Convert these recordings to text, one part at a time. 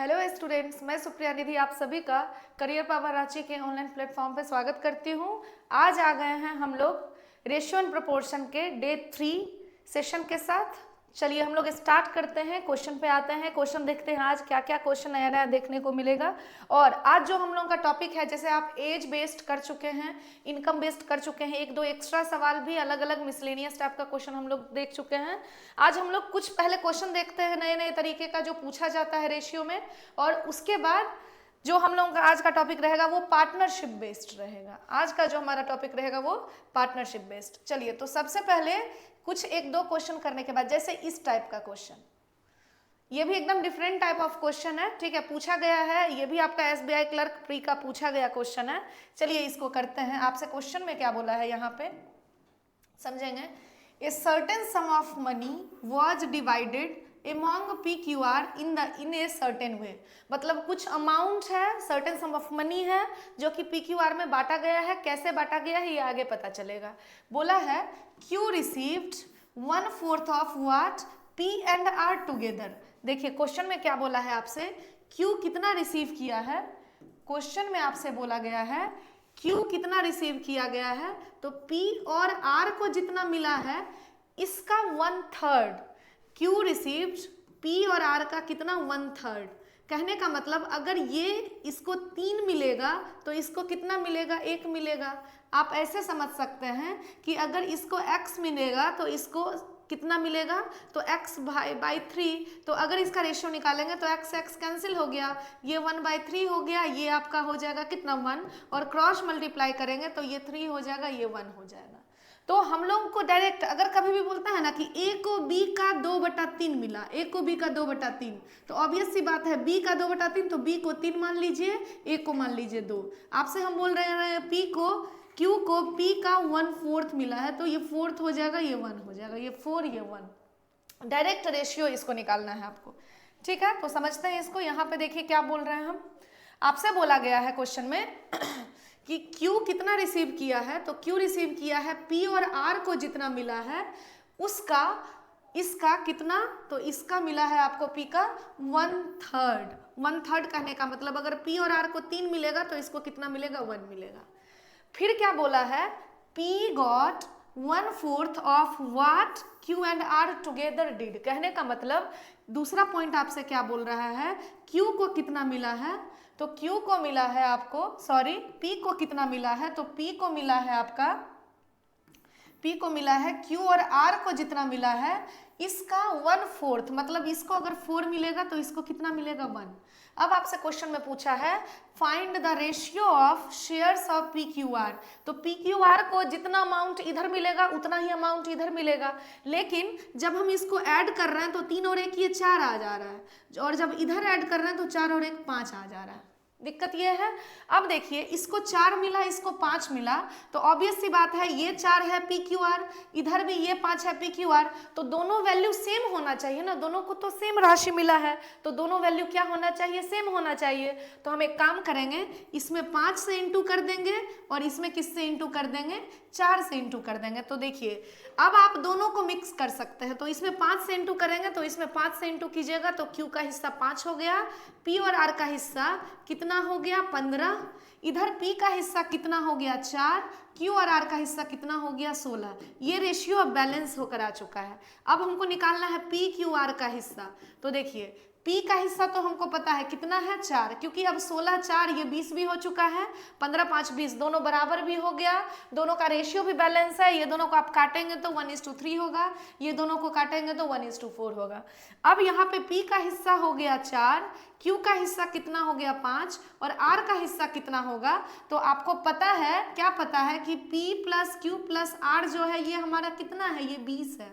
Hello students, मैं सुप्रिया निधि आप सभी का करियर पावर रांची के ऑनलाइन प्लेटफॉर्म पे स्वागत करती हूँ। आज आ गए हैं हम लोग रेशियो एंड प्रोपोर्शन के डे 3 सेशन के साथ। चलिए हम लोग स्टार्ट करते हैं, क्वेश्चन पे आते हैं। क्वेश्चन देखते हैं आज क्या क्या क्वेश्चन नया नया देखने को मिलेगा। और आज जो हम लोगों का टॉपिक है, जैसे आप एज बेस्ड कर चुके हैं, इनकम बेस्ड कर चुके हैं, एक दो एक्स्ट्रा सवाल भी अलग अलग मिसलेनियस टाइप का क्वेश्चन हम लोग देख चुके हैं। आज हम लोग कुछ पहले क्वेश्चन देखते हैं नए नए तरीके का जो पूछा जाता है रेशियो में, और उसके बाद जो हम लोगों का आज का टॉपिक रहेगा वो पार्टनरशिप बेस्ड रहेगा। आज का जो हमारा टॉपिक रहेगा वो पार्टनरशिप बेस्ड। चलिए, तो सबसे पहले कुछ एक दो क्वेश्चन करने के बाद, जैसे इस टाइप का क्वेश्चन, ये भी एकदम डिफरेंट टाइप ऑफ क्वेश्चन है, ठीक है, पूछा गया है। ये भी आपका एसबीआई क्लर्क प्री का पूछा गया क्वेश्चन है। चलिए इसको करते हैं। आपसे क्वेश्चन में क्या बोला है यहाँ पे समझेंगे। A certain some of money was divided among PQR in a certain way। मतलब कुछ अमाउंट है, सर्टेन सम ऑफ मनी है जो कि PQR में बांटा गया है। कैसे बांटा गया है ये आगे पता चलेगा। बोला है Q received 1/4 of what P and R together। देखिए क्वेश्चन में क्या बोला है आपसे, Q कितना रिसीव किया है। क्वेश्चन में आपसे बोला गया है Q कितना रिसीव किया गया है, तो P और R को जितना मिला है इसका 1/3। Q रिसीव्ड P और R का कितना 1/3। कहने का मतलब अगर ये इसको 3 मिलेगा तो इसको कितना मिलेगा, 1 मिलेगा। आप ऐसे समझ सकते हैं कि अगर इसको x मिलेगा तो इसको कितना मिलेगा, तो x बाई 3। तो अगर इसका रेशियो निकालेंगे तो x x कैंसिल हो गया, ये 1/3 हो गया, ये आपका हो जाएगा कितना 1, और क्रॉस मल्टीप्लाई करेंगे तो ये 3 हो जाएगा, ये 1 हो जाएगा। तो हम लोग को डायरेक्ट अगर कभी भी बोलता है ना कि a को b का 2/3 मिला, a को b का 2/3, तो ऑब्वियस सी बात है b का 2/3, तो b को 3 मान लीजिए, a को मान लीजिए 2। आपसे हम बोल रहे हैं q को p का 1/4 मिला है, तो ये 4 हो जाएगा, ये 1 हो जाएगा, ये 4 ये 1। डायरेक्ट रेशियो इसको निकालना है आपको, ठीक है। तो समझते हैं इसको। यहाँ पे देखिए क्या बोल रहे हैं हम। आपसे बोला गया है क्वेश्चन में कि Q कितना रिसीव किया है, तो Q रिसीव किया है P और R को जितना मिला है उसका इसका कितना, तो इसका मिला है आपको P का 1/3। 1/3 कहने का मतलब अगर P और R को 3 मिलेगा तो इसको कितना मिलेगा, 1 मिलेगा। फिर क्या बोला है, P got 1/4 of what Q and R together did. कहने का मतलब दूसरा पॉइंट आपसे क्या बोल रहा है, Q को कितना मिला है, तो Q को मिला है आपको, सॉरी P को कितना मिला है, तो P को मिला है आपका, P को मिला है Q और R को जितना मिला है इसका 1/4। मतलब इसको अगर 4 मिलेगा तो इसको कितना मिलेगा, 1। अब आपसे क्वेश्चन में पूछा है find the ratio of shares of PQR। तो PQR को जितना अमाउंट इधर मिलेगा उतना ही अमाउंट इधर मिलेगा, लेकिन जब हम इसको ऐड कर रहे हैं तो 3 और 1 ये 4 आ जा रहा है, और जब इधर ऐड कर रहे हैं तो 4 और 1 5 आ जा रहा है। दिक्कत ये है। अब देखिए इसको 4 मिला, इसको 5 मिला, तो ऑब्वियस सी बात है ये 4 है PQR, इधर भी ये 5 है PQR, तो दोनों वैल्यू सेम होना चाहिए ना, दोनों को तो सेम राशि मिला है, तो दोनों वैल्यू क्या होना चाहिए, सेम होना चाहिए। तो हम एक काम करेंगे, इसमें 5 से इंटू कर देंगे और इसमें किससे इंटू कर देंगे, 4 से इंटू कर देंगे। तो देखिए अब आप दोनों को मिक्स कर सकते हैं, तो इसमें 5 से इंटू करेंगे तो इसमें 5 से इंटू कीजिएगा तो Q का हिस्सा 5 हो गया, P और R का हिस्सा कितना हो गया, 15। इधर P का हिस्सा कितना हो गया, 4, Q और R का हिस्सा कितना हो गया, 16। ये रेशियो अब बैलेंस होकर आ चुका है। अब हमको निकालना है PQR का हिस्सा। तो देखिए P का हिस्सा तो हमको पता है कितना है, 4, क्योंकि अब 16 4 ये 20 भी हो चुका है, 15 5 20 दोनों बराबर भी हो गया, दोनों का रेशियो भी बैलेंस है। ये दोनों को आप काटेंगे तो 1:3 होगा, ये दोनों को काटेंगे तो 1:4 होगा। अब यहाँ पे P का हिस्सा हो गया 4, Q का हिस्सा कितना हो गया 5, और R का हिस्सा कितना होगा, तो आपको पता है, क्या पता है कि P + Q + R जो है ये हमारा कितना है, ये 20 है।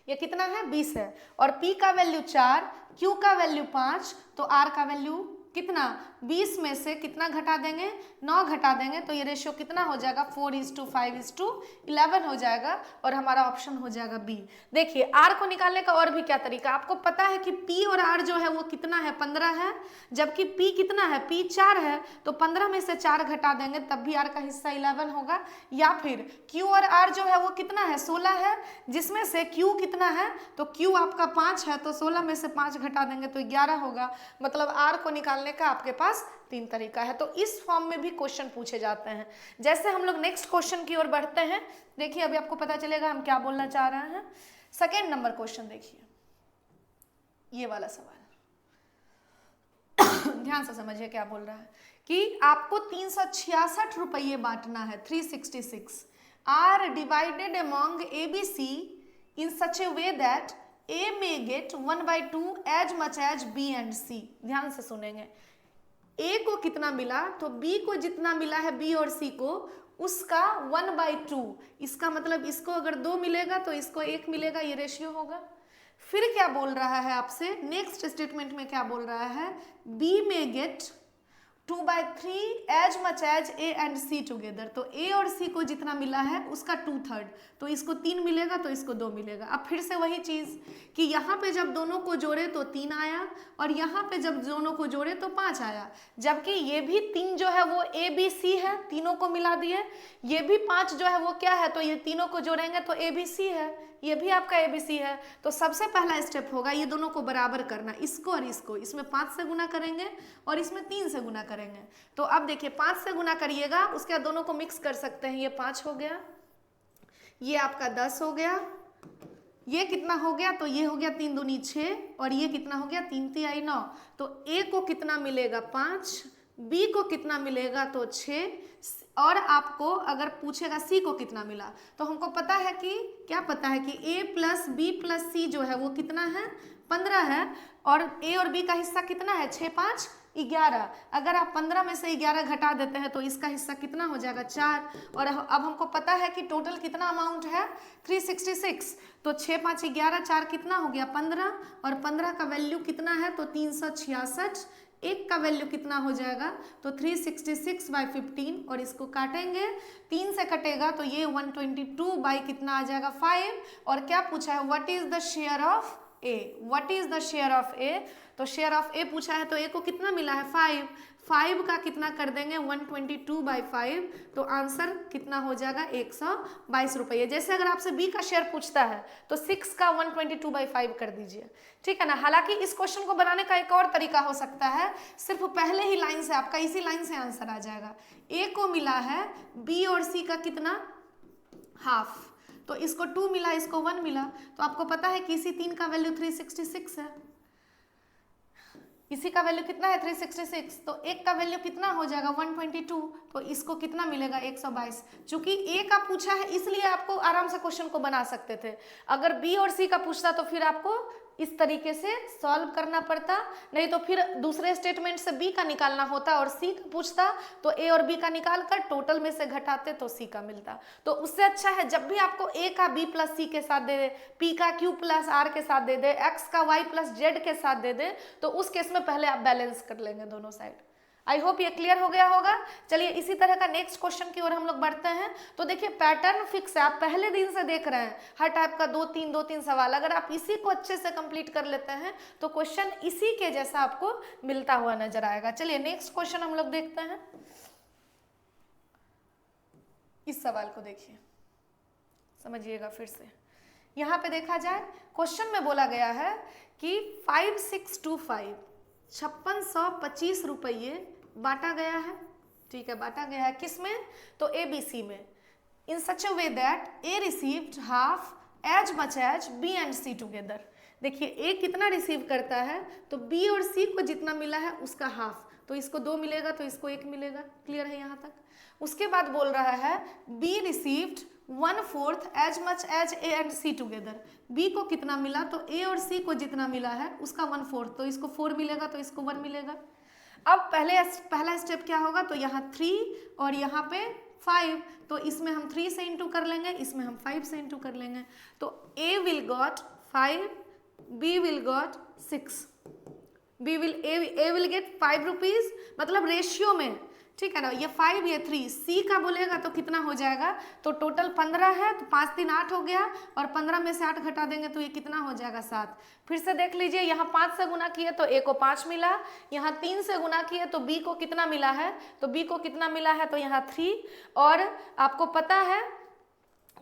ये कितना है, 20 है। और P का वैल्यू 4, Q का वैल्यू 5, तो R का वैल्यू कितना 20 में से कितना घटा देंगे 9 घटा देंगे तो ये रेशियो कितना हो जाएगा 4:5:11 हो जाएगा और हमारा ऑप्शन हो जाएगा बी। देखिए आर को निकालने का और भी क्या तरीका, आपको पता है कि पी और आर जो है वो कितना है 15 है, जबकि पी कितना है पी 4 है, तो 15 में से 4 घटा देंगे तब भी आर का हिस्सा 11 होगा। या फिर क्यू और आर जो है वो कितना है 16 है, जिसमें से क्यू कितना है तो क्यू आपका 5 है, तो 16 में से 5 घटा देंगे तो 11 होगा। मतलब आर को निकालने का आपके पास 3 तरीका है। तो इस फॉर्म में भी क्वेश्चन पूछे जाते हैं। जैसे हम लोग नेक्स्ट क्वेश्चन की ओर बढ़ते हैं, देखिए अभी आपको पता चलेगा हम क्या बोलना चाह रहे हैं। सेकेंड नंबर क्वेश्चन देखिए, ये वाला सवाल ध्यान से समझिए क्या बोल रहा है कि आपको 366 रुपये बांटना है 366 are divided among A B C in such a way that A may get 1/2 as much as B and C। ध्यान से सुनेंगे, A को कितना मिला तो B को जितना मिला है B और C को उसका 1/2, इसका मतलब इसको अगर 2 मिलेगा तो इसको 1 मिलेगा, ये रेशियो होगा। फिर क्या बोल रहा है आपसे, नेक्स्ट स्टेटमेंट में क्या बोल रहा है, B may get 2/3 as much as A and C together। तो A और C को जितना मिला है उसका 2/3, तो इसको 3 मिलेगा तो इसको 2 मिलेगा। अब फिर से वही चीज़ कि यहाँ पे जब दोनों को जोड़े तो 3 आया और यहाँ पे जब दोनों को जोड़े तो 5 आया, जबकि ये भी 3 जो है वो A B C है, तीनों को मिला दिए। ये भी 5 जो है वो क्या है, तो ये तीनों को जोड़ेंगे तो A B C है, ये भी आपका ABC है। तो सबसे पहला स्टेप होगा ये दोनों को बराबर करना, इसको और इसको, इसमें 5 से गुना करेंगे और इसमें 3 से गुना करेंगे। तो अब देखिए 5 से गुना करिएगा, उसके बाद दोनों को मिक्स कर सकते हैं। ये 5 हो गया, ये आपका 10 हो गया, ये कितना हो गया तो ये हो गया 3 दूनी 6 और ये कितना हो गया 3 तिहाई 9। तो A को कितना मिलेगा 5, B को कितना मिलेगा तो 6, और आपको अगर पूछेगा C को कितना मिला तो हमको पता है कि क्या पता है कि A plus B plus C जो है वो कितना है 15 है, और A और B का हिस्सा कितना है 6 5 11। अगर आप 15 में से 11 घटा देते हैं तो इसका हिस्सा कितना हो जाएगा 4। और अब हमको पता है कि टोटल कितना अमाउंट है 366, तो 6 5 11 4 कितना हो गया 15, और 15 का वैल्यू कितना है तो 366, एक का वैल्यू कितना हो जाएगा तो 366/15, और इसको काटेंगे 3 से कटेगा तो ये 122 बाई कितना आ जाएगा 5। और क्या पूछा है what is the share of A, what is the share of A, तो शेयर ऑफ A पूछा है तो A को कितना मिला है 5, 5 का कितना कर देंगे 122/5, तो आंसर कितना हो जाएगा 122 रुपये। जैसे अगर आपसे B का शेयर पूछता है तो 6 का 122/5 कर दीजिए, ठीक है ना। हालांकि इस क्वेश्चन को बनाने का एक और तरीका हो सकता है, सिर्फ पहले ही लाइन से आपका इसी लाइन से आंसर आ जाएगा। A को मिला है B और C का कितना हाफ, तो इसको 2 मिला इसको 1 मिला, तो आपको पता है कि इसी 3 का वैल्यू 366 है, इसी का वैल्यू कितना है 366, तो एक का वैल्यू कितना हो जाएगा 122, तो इसको कितना मिलेगा 122। चूंकि ए का पूछा है इसलिए आपको आराम से क्वेश्चन को बना सकते थे, अगर बी और सी का पूछता तो फिर आपको इस तरीके से सॉल्व करना पड़ता, नहीं तो फिर दूसरे स्टेटमेंट से बी का निकालना होता और सी का पूछता तो ए और बी का निकाल कर टोटल में से घटाते तो सी का मिलता। तो उससे अच्छा है जब भी आपको ए का बी प्लस सी के साथ दे दे, पी का क्यू प्लस आर के साथ दे दे, एक्स का वाई प्लस जेड के साथ दे दे, तो उस केस में पहले आप बैलेंस कर लेंगे दोनों साइड। आई होप ये क्लियर हो गया होगा। चलिए इसी तरह का नेक्स्ट क्वेश्चन की ओर हम लोग बढ़ते हैं। तो देखिए पैटर्न फिक्स है, आप पहले दिन से देख रहे हैं हर टाइप का 2-3 सवाल, अगर आप इसी को अच्छे से कंप्लीट कर लेते हैं तो क्वेश्चन इसी के जैसा आपको मिलता हुआ नजर आएगा। चलिए नेक्स्ट क्वेश्चन हम लोग देखते हैं। इस सवाल को देखिए, समझिएगा फिर से। यहाँ पे देखा जाए क्वेश्चन में बोला गया है कि 5625 5625 रुपये बांटा गया है, ठीक है, बांटा गया है किस में तो ABC में, in such a way that A received half as much as B and C together. देखिए A कितना रिसीव करता है तो B और C को जितना मिला है उसका हाफ, तो इसको 2 मिलेगा तो इसको 1 मिलेगा। क्लियर है यहाँ तक। उसके बाद बोल रहा है B received 1/4 as much as A and C together. B को कितना मिला तो A और C को जितना मिला है उसका 1/4, तो इसको 4 मिलेगा तो इसको 1 मिलेगा। अब पहला स्टेप क्या होगा तो यहाँ 3 और यहाँ पे 5, तो इसमें हम 3 से इंटू कर लेंगे, इसमें हम 5 से इंटू कर लेंगे, तो A will got 5, B will got 6। A will get 5 rupees, मतलब रेशियो में, ठीक है ना, ये 5 ये 3, सी का बोलेगा तो कितना हो जाएगा, तो टोटल 15 है, तो 5 3 8 हो गया, और 15 में से 8 घटा देंगे तो ये कितना हो जाएगा 7। फिर से देख लीजिए, यहाँ 5 से गुना किए तो ए को 5 मिला, यहाँ 3 से गुना किए तो बी को कितना मिला है, तो बी को कितना मिला है, तो यहाँ 3, और आपको पता है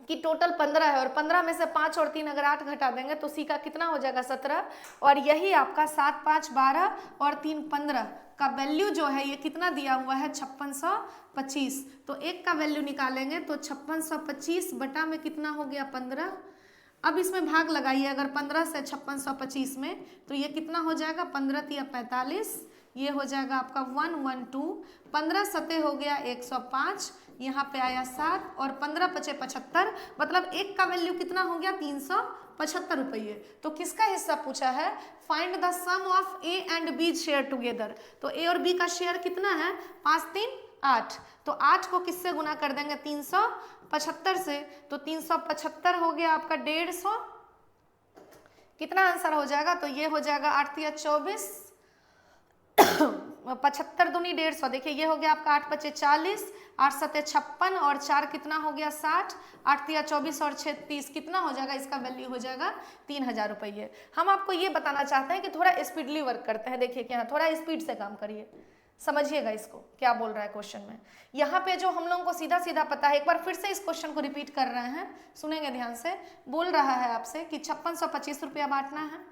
कि टोटल 15 है, और 15 में से 5 और 3 अगर 8 घटा देंगे तो सी का कितना हो जाएगा 17, और यही आपका 7 5 12 और 3 15 का वैल्यू जो है ये कितना दिया हुआ है 5625। तो एक का वैल्यू निकालेंगे तो 5625 बटा में कितना हो गया 15। अब इसमें भाग लगाइए, अगर 15 से 5625 में, तो ये कितना हो जाएगा 15 तिया 45, ये हो जाएगा आपका 112, 15 सतह हो गया 105, यहाँ पे आया 7, और 15 पचे 75, मतलब एक का वैल्यू कितना हो गया 375 रुपये। तो किसका हिस्सा पूछा है, find the sum of A and B share together. तो ए और बी का शेयर कितना है, 5 3 8, तो 8 को किससे गुना कर देंगे 375 से, तो 375 हो गया आपका 150, कितना आंसर हो जाएगा, तो ये हो जाएगा 8 तिया 24, 75 दूनी 150, देखिए ये हो गया आपका 8 पचे 40, 8 सते 56, और 4 कितना हो गया 60, 8 तिया 24 और 6 30, कितना हो जाएगा, इसका वैल्यू हो जाएगा 3000 रुपये। हम आपको ये बताना चाहते हैं कि थोड़ा स्पीडली वर्क करते हैं, देखिए क्या, थोड़ा स्पीड से काम करिए, समझिएगा इसको क्या बोल रहा है क्वेश्चन में। यहाँ पे जो हम लोगों को सीधा सीधा पता है, एक बार फिर से इस क्वेश्चन को रिपीट कर रहे हैं, सुनेंगे ध्यान से। बोल रहा है आपसे कि 5625 रुपया बांटना है,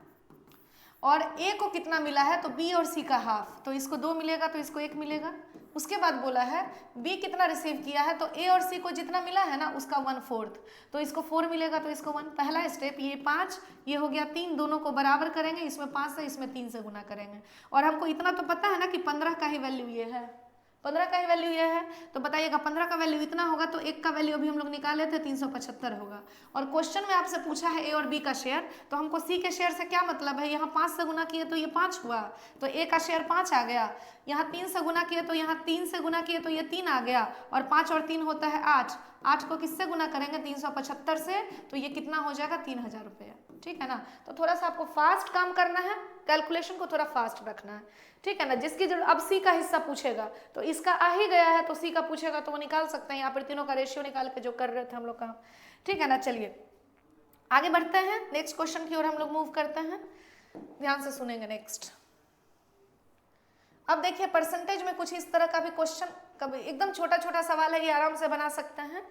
और ए को कितना मिला है, तो बी और सी का हाफ, तो इसको 2 मिलेगा तो इसको 1 मिलेगा। उसके बाद बोला है बी कितना रिसीव किया है, तो ए और सी को जितना मिला है ना उसका 1/4, तो इसको 4 मिलेगा तो इसको 1। पहला स्टेप, ये 5 ये हो गया 3, दोनों को बराबर करेंगे, इसमें 5 से इसमें 3 से गुना करेंगे, और हमको इतना तो पता है ना कि 15 का ही वैल्यू ये है, 15 का ही वैल्यू ये है, तो बताइएगा 15 का वैल्यू इतना होगा, तो एक का वैल्यू अभी हम लोग निकाले थे 375 होगा। और क्वेश्चन में आपसे पूछा है ए और बी का शेयर, तो हमको सी के शेयर से क्या मतलब है, यहाँ 5 से गुना किए तो ये 5 हुआ, तो ए का शेयर 5 आ गया, यहाँ 3 से गुना किए तो यहाँ 3 से गुना किए तो ये 3 आ गया, और 5 और 3 होता है 8, 8 को किससे गुना करेंगे 375 से, तो ये कितना हो जाएगा 3000 रुपये, ठीक है ना। तो थोड़ा सा आपको फास्ट काम करना है, कैलकुलेशन को थोड़ा फास्ट रखना है, ठीक है ना। जिसकी जरूरत, अब सी का हिस्सा पूछेगा तो इसका आ ही गया है, तो सी का पूछेगा तो वो निकाल सकते हैं, यहाँ पर तीनों का रेशियो निकाल के जो कर रहे थे हम लोग काम, ठीक है ना। चलिए आगे बढ़ते हैं, नेक्स्ट क्वेश्चन की ओर हम लोग मूव करते हैं, ध्यान से सुनेंगे नेक्स्ट। अब देखिए परसेंटेज में कुछ इस तरह का भी क्वेश्चन, कभी एकदम छोटा छोटा सवाल है, ये आराम से बना सकते हैं।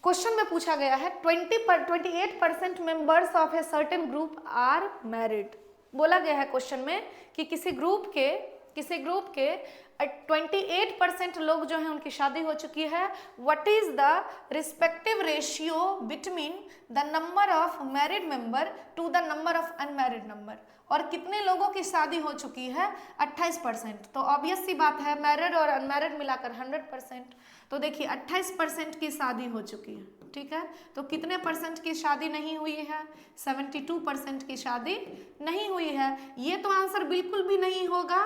क्वेश्चन में पूछा गया है 28% members of a certain group are married. बोला गया है क्वेश्चन में कि किसी ग्रुप के 28% लोग जो हैं उनकी शादी हो चुकी है। What is the respective ratio between the number of married member to the number of unmarried number, और कितने लोगों की शादी हो चुकी है 28%, तो ऑब्वियस सी बात है मैरिड और अनमैरिड मिलाकर 100%, तो देखिए 28% की शादी हो चुकी है, ठीक है, तो कितने परसेंट की शादी नहीं हुई है, 72% की शादी नहीं हुई है। ये तो आंसर बिल्कुल भी नहीं होगा।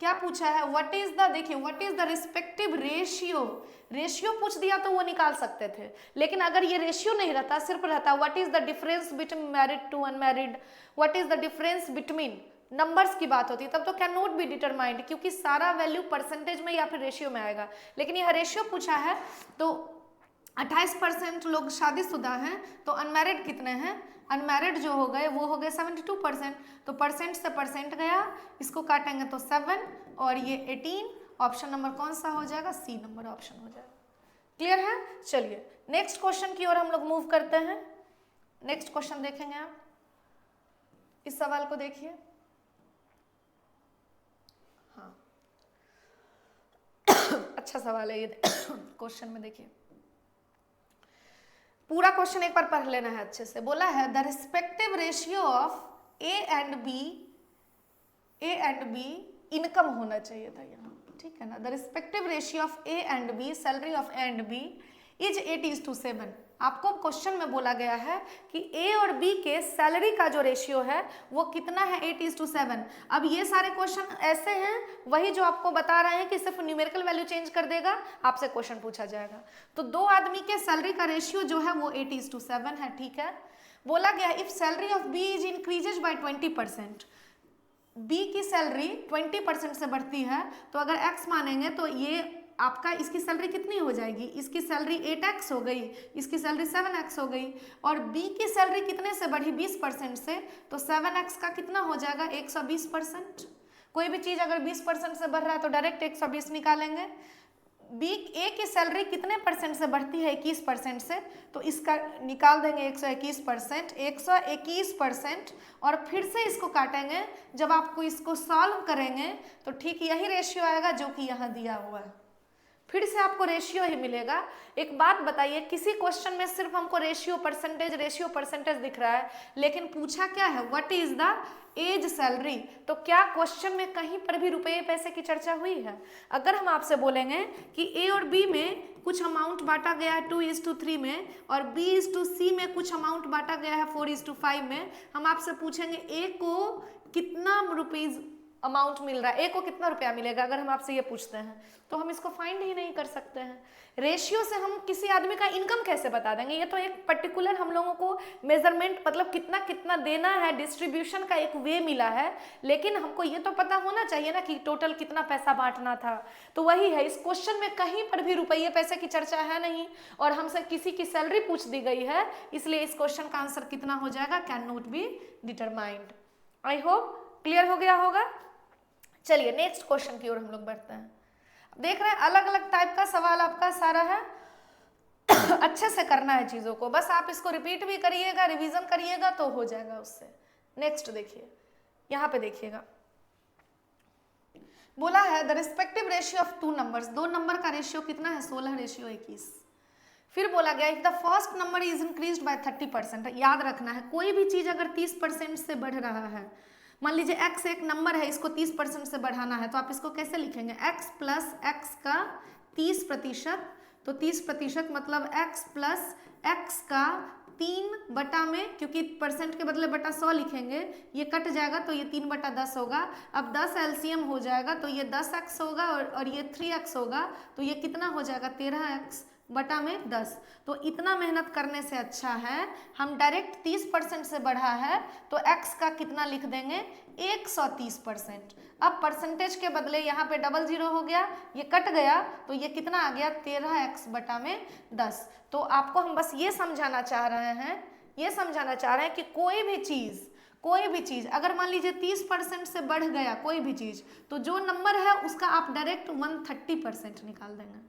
क्या पूछा है, व्हाट इज द, देखिए what is the respective ratio, ratio पूछ दिया तो वो निकाल सकते थे, लेकिन अगर ये रेशियो नहीं रहता, सिर्फ रहता what is the difference between married to unmarried, what is the difference between, numbers की बात होती तब तो कैन नॉट बी डिटरमाइंड, क्योंकि सारा वैल्यू परसेंटेज में या फिर रेशियो में आएगा, लेकिन यह रेशियो पूछा है तो 28% लोग शादीशुदा हैं, तो अनमैरिड कितने हैं, अनमैरिड जो हो गए वो हो गए 72%, तो परसेंट से परसेंट गया, इसको काटेंगे तो 7 और ये 18, ऑप्शन नंबर कौन सा हो जाएगा, सी नंबर ऑप्शन हो जाएगा। क्लियर है। चलिए नेक्स्ट क्वेश्चन की ओर हम लोग मूव करते हैं। नेक्स्ट क्वेश्चन देखेंगे आप, इस सवाल को देखिए, हाँ अच्छा सवाल है ये क्वेश्चन में देखिए, पूरा क्वेश्चन एक बार पढ़ लेना है अच्छे से। बोला है the respective ratio of A and B income होना चाहिए था यहाँ, ठीक है ना। The respective ratio of A and B, salary of A and B is 8:7। आपको क्वेश्चन में बोला गया है कि ए और बी के सैलरी का जो रेशियो है वो कितना है, 8:7। अब ये सारे क्वेश्चन ऐसे हैं, वही जो आपको बता रहे हैं कि सिर्फ न्यूमेरिकल वैल्यू चेंज कर देगा, आपसे क्वेश्चन पूछा जाएगा। तो दो आदमी के सैलरी का रेशियो जो है वो 8:7 है, ठीक है। बोला गया if salary of B is increases by 20%, B की सैलरी 20% से बढ़ती है, तो अगर x मानेंगे तो ये आपका इसकी सैलरी कितनी हो जाएगी, इसकी सैलरी 8x हो गई, इसकी सैलरी 7x हो गई, और b की सैलरी कितने से बढ़ी 20% से, तो 7x का कितना हो जाएगा 120%। कोई भी चीज अगर 20% से बढ़ रहा है तो डायरेक्ट 120 निकालेंगे। बी ए की सैलरी कितने परसेंट से बढ़ती है 21% से, तो इसका निकाल देंगे 121%, 121%, और फिर से इसको काटेंगे। जब आपको इसको सॉल्व करेंगे तो ठीक यही रेशियो आएगा जो कि यहाँ दिया हुआ है, फिर से आपको रेशियो ही मिलेगा। एक बात बताइए, किसी क्वेश्चन में सिर्फ हमको रेशियो परसेंटेज दिख रहा है, लेकिन पूछा क्या है, what is the age salary, तो क्या क्वेश्चन में कहीं पर भी रुपये पैसे की चर्चा हुई है? अगर हम आपसे बोलेंगे कि ए और बी में कुछ अमाउंट बांटा गया है 2:3 में, और B:C में कुछ अमाउंट बांटा गया है 4:5 में, हम आपसे पूछेंगे ए को कितना रुपीज अमाउंट मिल रहा है, ए को कितना रुपया मिलेगा, अगर हम आपसे ये पूछते हैं तो हम इसको फाइंड ही नहीं कर सकते हैं। रेशियो से हम किसी आदमी का इनकम कैसे बता देंगे? ये तो एक पर्टिकुलर हम लोगों को मेजरमेंट, मतलब कितना कितना देना है, डिस्ट्रीब्यूशन का एक वे मिला है, लेकिन हमको ये तो पता होना चाहिए ना कि टोटल कितना पैसा बांटना था। तो वही है, इस क्वेश्चन में कहीं पर भी रुपये पैसे की चर्चा है नहीं, और हमसे किसी की सैलरी पूछ दी गई है, इसलिए इस क्वेश्चन का आंसर कितना हो जाएगा, can not be determined. I hope clear हो गया होगा। चलिए नेक्स्ट क्वेश्चन की ओर हम लोग बढ़ते हैं। देख रहे हैं अलग अलग टाइप का सवाल आपका सारा है अच्छे से करना है चीजों को, बस आप इसको रिपीट भी करिएगा, रिवीजन करिएगा तो हो जाएगा उससे। नेक्स्ट देखिए, यहाँ पे देखिएगा, बोला है the respective ratio of two numbers, दो नंबर का रेशियो कितना है 16:21। फिर बोला गया if the first number is increased by 30%, याद रखना है कोई भी चीज अगर 30% से बढ़ रहा है, मान लीजिए x एक नंबर है, इसको 30% से बढ़ाना है, तो आप इसको कैसे लिखेंगे, x प्लस x का 30%, तो 30% मतलब x प्लस x का 3 में, क्योंकि परसेंट के बदले बटा 100 लिखेंगे, ये कट जाएगा तो ये 3/10 होगा। अब 10 एलसीएम हो जाएगा तो ये 10x होगा, और ये 3x होगा, तो ये कितना हो जाएगा 13x बटा में 10। तो इतना मेहनत करने से अच्छा है हम डायरेक्ट 30% से बढ़ा है तो x का कितना लिख देंगे 130%। अब परसेंटेज के बदले यहाँ पे डबल जीरो हो गया, ये कट गया, तो ये कितना आ गया 13x बटा में 10। तो आपको हम बस ये समझाना चाह रहे हैं कि कोई भी चीज अगर मान लीजिए 30% से बढ़ गया कोई भी चीज, तो जो नंबर है उसका आप डायरेक्ट 130% निकाल देंगे।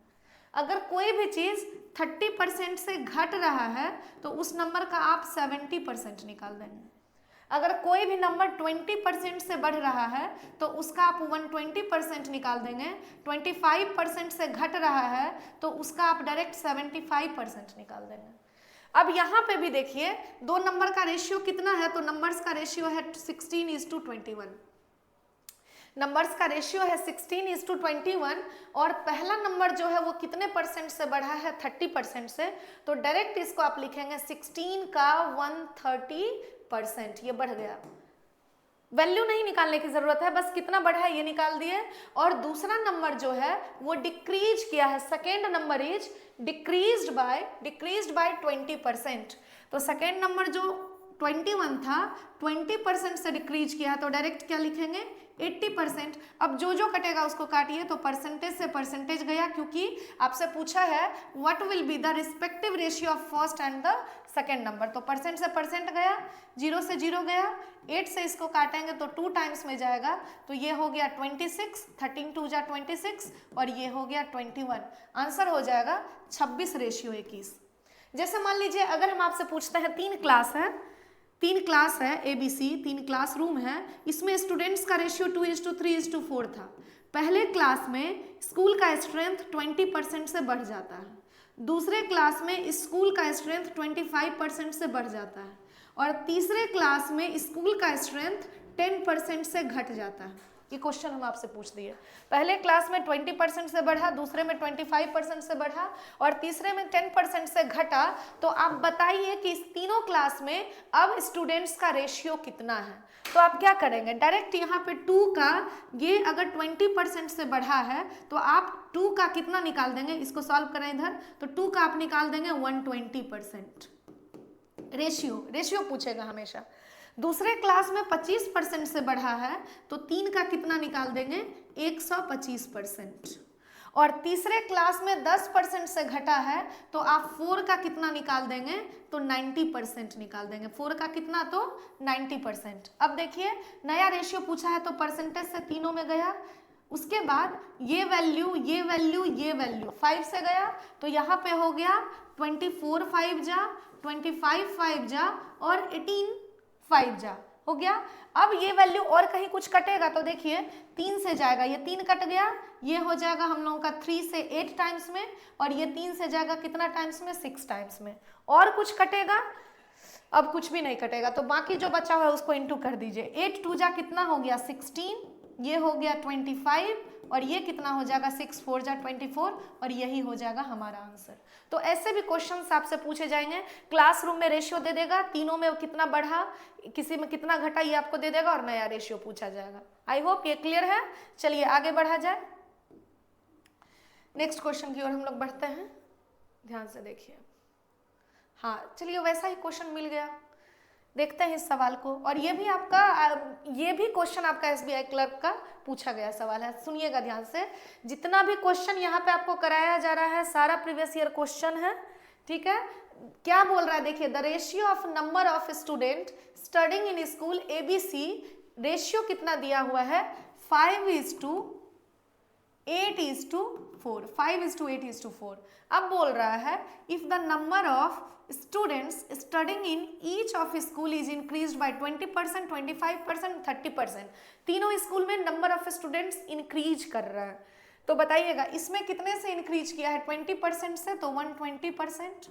अगर कोई भी चीज 30% से घट रहा है तो उस नंबर का आप 70% निकाल देंगे। अगर कोई भी नंबर 20% से बढ़ रहा है तो उसका आप 120% निकाल देंगे। 25% से घट रहा है तो उसका आप डायरेक्ट 75% निकाल देंगे। अब यहाँ पे भी देखिए दो नंबर का रेशियो कितना है, तो नंबर्स का रेशियो है 16:21। नंबर्स का रेशियो है 16:21, और पहला नंबर जो है वो कितने परसेंट से बढ़ा है 30% से, तो डायरेक्ट इसको आप लिखेंगे 16 का 130%, ये बढ़ गया। वैल्यू नहीं निकालने की जरूरत है, बस कितना बढ़ा है ये निकाल दिए। और दूसरा नंबर जो है वो डिक्रीज किया है, second number is decreased bye 20%। तो सेकेंड नंबर जो 21 था 20% से डिक्रीज किया, तो डायरेक्ट क्या लिखेंगे 80%। अब जो जो कटेगा उसको काटिए, तो परसेंटेज से परसेंटेज गया, क्योंकि आपसे पूछा है what will be the respective ratio of first and the second number, तो परसेंट से परसेंट गया, 0 से 0 गया, 8 से इसको काटेंगे तो 2 टाइम्स में जाएगा, तो ये हो गया 26, 13 2 जा 26, और ये हो गया 21। आंसर हो जाएगा 26:21। जैसे मान लीजिए अगर हम आपसे पूछते हैं 3 क्लास है ABC, 3 क्लासरूम है, इसमें स्टूडेंट्स का रेशियो 2:3:4 था। पहले क्लास में स्कूल का स्ट्रेंथ 20% से बढ़ जाता है, दूसरे क्लास में स्कूल का स्ट्रेंथ 25% से बढ़ जाता है, और तीसरे क्लास में स्कूल का स्ट्रेंथ 10% से घट जाता है। ये क्वेश्चन हम आपसे पूछ दिए, पहले क्लास में 20% से बढ़ा, दूसरे में 25% से बढ़ा, और तीसरे में 10% से घटा, तो आप बताइए कि इस तीनों क्लास में अब स्टूडेंट्स का रेशियो कितना है। तो आप क्या करेंगे, डायरेक्ट यहाँ पे 2 का, ये अगर 20% से बढ़ा है तो आप 2 का कितना निकाल देंगे, इसको सॉल्व करें इधर, तो 2 का आप निकाल देंगे 120%। रेशियो पूछेगा हमेशा। दूसरे क्लास में 25% से बढ़ा है तो 3 का कितना निकाल देंगे, 125%। और तीसरे क्लास में 10% से घटा है तो आप 4 का कितना निकाल देंगे, तो 90% निकाल देंगे। 4 का कितना, तो 90%। अब देखिए नया रेशियो पूछा है तो परसेंटेज से तीनों में गया, उसके बाद ये वैल्यू ये वैल्यू ये वैल्यू 5 से गया तो यहाँ पे हो गया 24 5 जा, 25 5 जा और 18 5 जा, हो गया। अब ये वैल्यू और कहीं कुछ कटेगा तो देखिए 3 से जाएगा, ये 3 कट गया, ये हो जाएगा हम लोगों का 3 से 8 टाइम्स में, और ये 3 से जाएगा कितना टाइम्स में, 6 टाइम्स में। और कुछ कटेगा, अब कुछ भी नहीं कटेगा, तो बाकी जो बचा हुआ है उसको इंटू कर दीजिए। 8 2 जा कितना हो गया 16, ये हो गया 25, और ये कितना हो जाएगा 6 4 जा 24, और यही हो जाएगा हमारा आंसर। तो ऐसे भी क्वेश्चंस आपसे पूछे जाएंगे। क्लासरूम में रेशियो दे देगा, तीनों में कितना बढ़ा, किसी में कितना घटा, ये आपको दे देगा और नया रेशियो पूछा जाएगा। आई होप ये क्लियर है। चलिए आगे बढ़ा जाए, नेक्स्ट क्वेश्चन की ओर हम लोग बढ़ते हैं। ध्यान से देखिए, हाँ चलिए वैसा ही क्वेश्चन मिल गया, देखते हैं इस सवाल को। और ये भी आपका, ये भी क्वेश्चन आपका एसबीआई क्लर्क का पूछा गया सवाल है, सुनिएगा ध्यान से। जितना भी क्वेश्चन यहाँ पे आपको कराया जा रहा है सारा प्रीवियस ईयर क्वेश्चन है, ठीक है। क्या बोल रहा है देखिए, the ratio of number of student studying in school ABC, ratio कितना दिया हुआ है 5:8:4, 5:8:4। अब बोल रहा है if the number of students studying in each of school is increased by 20%, 25%, 30%, तीनों स्कूल में नंबर ऑफ स्टूडेंट्स इंक्रीज कर रहा है, तो बताइएगा इसमें कितने से इंक्रीज किया है, 20% से तो 120%,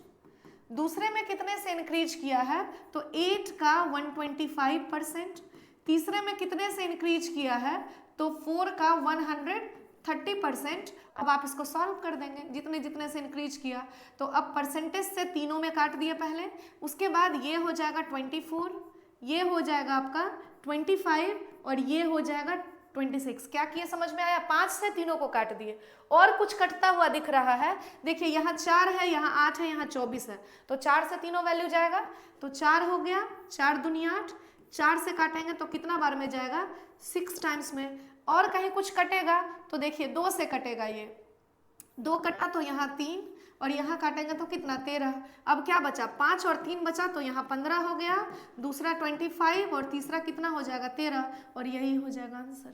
दूसरे में कितने से इंक्रीज किया है तो 8 का 125%, तीसरे में कितने से इंक्रीज किया है तो 4 का 130%। अब आप इसको सॉल्व कर देंगे, जितने जितने से इंक्रीज किया, तो अब परसेंटेज से तीनों में काट दिए पहले, उसके बाद ये हो जाएगा 24, ये हो जाएगा आपका 25 और ये हो जाएगा 26। क्या किए समझ में आया, 5 से तीनों को काट दिए। और कुछ कटता हुआ दिख रहा है, देखिए यहाँ 4 है, यहाँ 8 है, यहाँ 24 है, तो 4 से तीनों वैल्यू जाएगा, तो 4 हो गया, 4 दूनी 8, 4 से काटेंगे तो कितना बार में जाएगा 6 टाइम्स में। और कहीं कुछ कटेगा तो देखिए 2 से कटेगा, ये 2 कटा तो यहाँ 3 और यहाँ काटेंगे तो कितना 13। अब क्या बचा 5 और 3 बचा तो यहाँ 15 हो गया, दूसरा 25 और तीसरा कितना हो जाएगा 13, और यही हो जाएगा आंसर।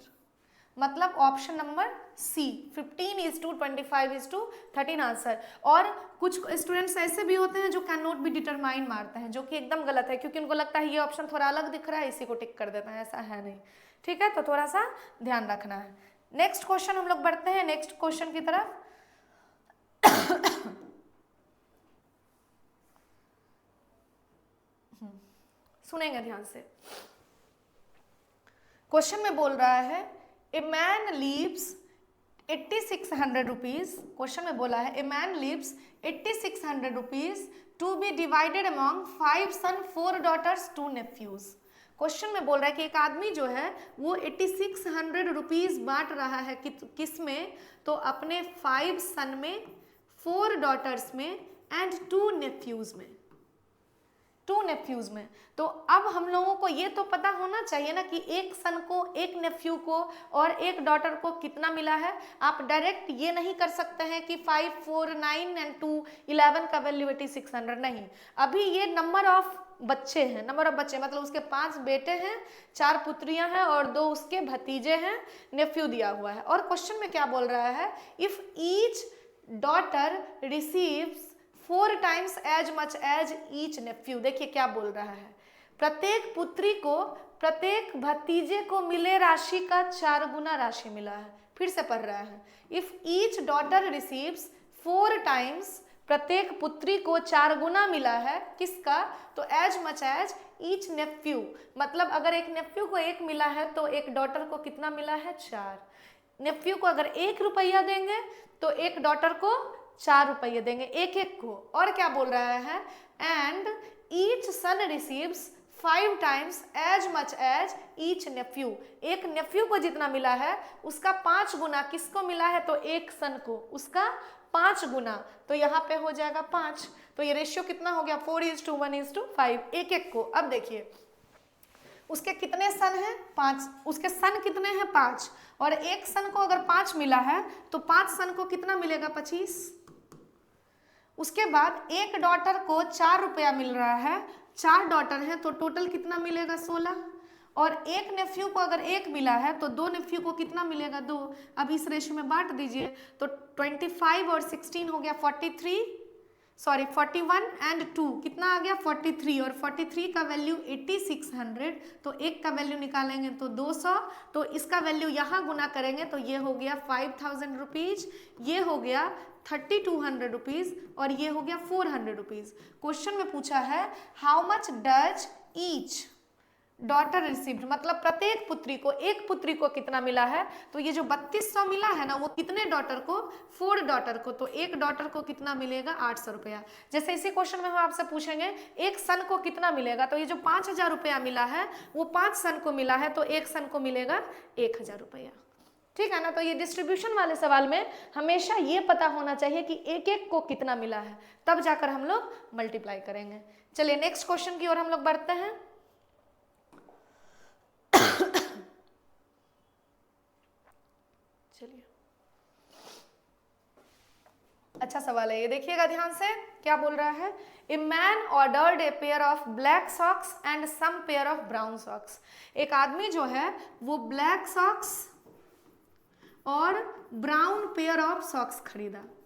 मतलब ऑप्शन नंबर सी 15:25:13 आंसर। और कुछ स्टूडेंट्स ऐसे भी होते हैं जो कैन नॉट बी डिटरमाइन मारते हैं, जो कि एकदम गलत है, क्योंकि उनको लगता है ये ऑप्शन थोड़ा अलग दिख रहा है, इसी को टिक कर देता है, ऐसा है नहीं, ठीक है। तो थोड़ा सा ध्यान रखना है। नेक्स्ट क्वेश्चन हम लोग बढ़ते हैं नेक्स्ट क्वेश्चन की तरफ। सुनेंगे ध्यान से। क्वेश्चन में बोल रहा है a man leaves 8600 rupees, question में बोला है a man leaves 8600 rupees to be divided among 5 son 4 daughters 2 nephews. Question में बोल रहा है कि एक आदमी जो है वो 8600 रुपीज बांट रहा है किस में, तो अपने 5 सन में, 4 डॉटर्स में एंड 2 नेफ्यूज में, 2 नेफ्यूज में। तो अब हम लोगों को ये तो पता होना चाहिए ना कि एक सन को, एक नेफ्यू को और एक डॉटर को कितना मिला है। आप डायरेक्ट ये नहीं कर सकते हैं कि 5 4 9 एंड 2 11 का वैल्यू 8600 नहीं। अभी ये नंबर ऑफ बच्चे हैं, नंबर ऑफ बच्चे मतलब उसके 5 बेटे हैं, 4 पुत्रियां हैं और 2 उसके भतीजे हैं, नेफ्यू दिया हुआ है। और क्वेश्चन में क्या बोल रहा है, if each daughter receives 4 times as much as each nephew. देखिए क्या बोल रहा है, प्रत्येक पुत्री को, प्रत्येक भतीजे को मिले राशि का 4 गुना राशि मिला है। फिर से पढ़ रहा है, if each daughter receives 4 times, प्रत्येक पुत्री को 4 गुना मिला है, किसका, तो as much as each nephew. मतलब अगर एक नेफ्यू को 1 मिला है तो एक डॉटर को कितना मिला है 4। नेफ्यू को अगर 1 रुपया देंगे तो एक डॉटर को 4 रुपये देंगे, एक एक को। और क्या बोल रहा है, and each son receives 5 times as much as each nephew. एक नेफ्यू को जितना मिला है उसका 5 गुना किसको मिला है, तो एक सन को उसका 5 गुना, तो यहाँ पे हो जाएगा 5। तो ये रेशियो कितना हो गया 4:1:5, एक एक को। अब देखिए उसके कितने सन हैं 5, उसके सन कितने हैं 5, और एक सन को अगर 5 मिला है तो 5 सन को कितना मिलेगा 25। उसके बाद एक डॉटर को 4 रुपया मिल रहा है, 4 डॉटर हैं तो टोटल कितना मिलेगा 16, और एक नेफ्यू को अगर 1 मिला है तो 2 नेफ्यू को कितना मिलेगा 2। अब इस रेशो में बांट दीजिए तो 25 और 16 हो गया 41 एंड 2 कितना आ गया 43, और 43 का वैल्यू 8600, तो एक का वैल्यू निकालेंगे तो 200, तो इसका वैल्यू यहाँ गुना करेंगे तो ये हो गया 5000 रुपीज, ये हो गया 3200 रुपीज, और ये हो गया 400 रुपीज। क्वेश्चन में पूछा है how much does each daughter received, मतलब प्रत्येक पुत्री को, एक पुत्री को कितना मिला है, तो ये जो 3200 मिला है ना वो कितने डॉटर को, 4 डॉटर को, तो एक डॉटर को कितना मिलेगा 800 रुपया। जैसे इसी क्वेश्चन में हम आपसे पूछेंगे एक सन को कितना मिलेगा, तो ये जो 5000 रुपया मिला है वो 5 सन को मिला है, तो एक सन को मिलेगा 1000 रुपया। ठीक है ना। तो ये डिस्ट्रीब्यूशन वाले सवाल में हमेशा ये पता होना चाहिए कि एक एक को कितना मिला है, तब जाकर हम लोग मल्टीप्लाई करेंगे। चलिए नेक्स्ट क्वेश्चन की ओर हम लोग बढ़ते हैं। चलिए अच्छा सवाल है ये, देखिएगा ध्यान से क्या बोल रहा है। A man ordered a pair of black socks and some pair of brown socks. एक आदमी जो है वो ब्लैक सॉक्स और ब्राउन पेयर ऑफ सॉक्स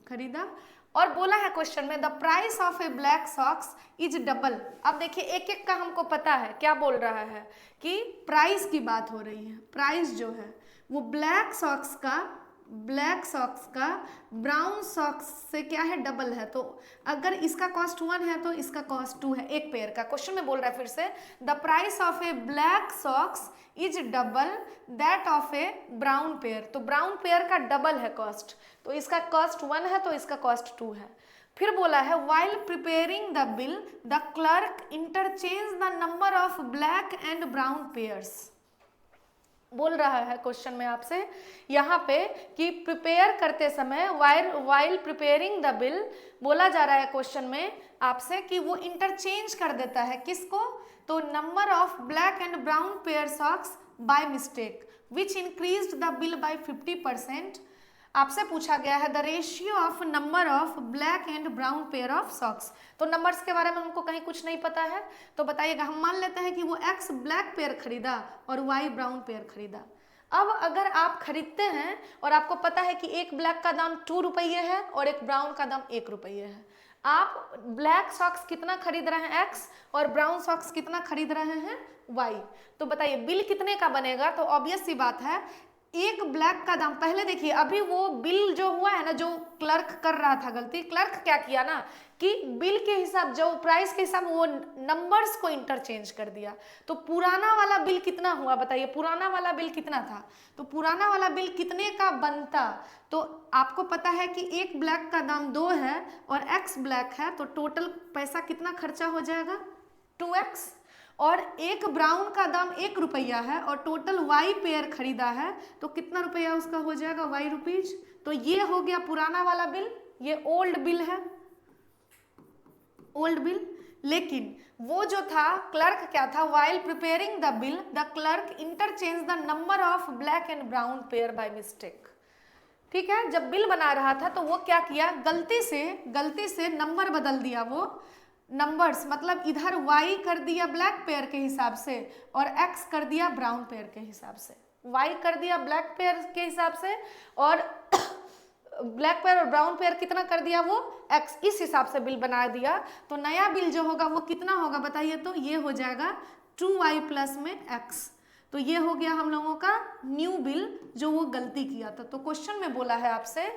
खरीदा और बोला है क्वेश्चन में the price of a black socks is double. अब देखिए एक एक का हमको पता है क्या बोल रहा है कि प्राइस की बात हो रही है। प्राइस जो है वो ब्लैक सॉक्स का ब्राउन सॉक्स से क्या है डबल है, तो अगर इसका कॉस्ट 1 है तो इसका कॉस्ट 2 है एक पेयर का। क्वेश्चन में बोल रहा है फिर से the price of a black socks is double that of A brown pair, तो ब्राउन पेयर का डबल है कॉस्ट, तो इसका कॉस्ट 1 है तो इसका कॉस्ट 2 है। फिर बोला है while preparing the bill the clerk interchange the number of black and brown pairs. बोल रहा है क्वेश्चन में आपसे यहाँ पे कि प्रिपेयर करते समय वाइल प्रिपेयरिंग द बिल बोला जा रहा है क्वेश्चन में आपसे कि वो इंटरचेंज कर देता है किसको, तो number of black and brown pair socks by mistake which increased the bill bye 50%। आपसे पूछा गया है the ratio of number of black and brown pair of socks. तो नंबर्स के बारे में हमको कहीं कुछ नहीं पता है, तो बताइएगा। हम मान लेते हैं कि वो एक्स ब्लैक पेयर खरीदा और वाई ब्राउन पेयर खरीदा। अब अगर आप खरीदते हैं और आपको पता है कि एक ब्लैक का दाम 2 रुपये है और एक ब्राउन का दाम 1 रुपये है, आप ब्लैक सॉक्स कितना खरीद रहे हैं एक्स और ब्राउन सॉक्स कितना खरीद रहे हैं वाई, तो बताइए बिल कितने का बनेगा। तो ऑब्वियस सी बात है एक ब्लैक का दाम, पहले देखिए अभी वो बिल जो हुआ है ना, जो क्लर्क कर रहा था गलती, क्लर्क क्या किया ना कि बिल के हिसाब, जो प्राइस के हिसाब वो नंबर्स को इंटरचेंज कर दिया। तो पुराना वाला बिल कितना हुआ बताइए, पुराना वाला बिल कितना था, तो पुराना वाला बिल कितने का बनता, तो आपको पता है कि एक ब्लैक का दाम 2 है और एक्स ब्लैक है, तो टोटल पैसा कितना खर्चा हो जाएगा 2x, और एक ब्राउन का दाम 1 रुपया है और टोटल वाई पेयर खरीदा है तो कितना रुपया उसका हो जाएगा वाई रुपीज। तो ये हो गया पुराना वाला बिल, ये ओल्ड बिल है, ओल्ड बिल। लेकिन वो जो था क्लर्क क्या था, while preparing the bill the clerk interchange the number of black and brown pair by mistake. ठीक है, जब बिल बना रहा था तो वो क्या किया, गलती से नंबर बदल दिया, वो नंबर्स मतलब इधर y कर दिया ब्लैक पेयर के हिसाब से और x कर दिया ब्राउन पेयर के हिसाब से। y कर दिया ब्लैक पेयर के हिसाब से और ब्लैक पेयर और ब्राउन पेयर कितना कर दिया वो x, इस हिसाब से बिल बना दिया। तो नया बिल जो होगा वो कितना होगा बताइए, तो ये हो जाएगा 2y प्लस में x। तो ये हो गया हम लोगों का न्यू बिल जो वो गलती किया था। तो क्वेश्चन में बोला है आपसे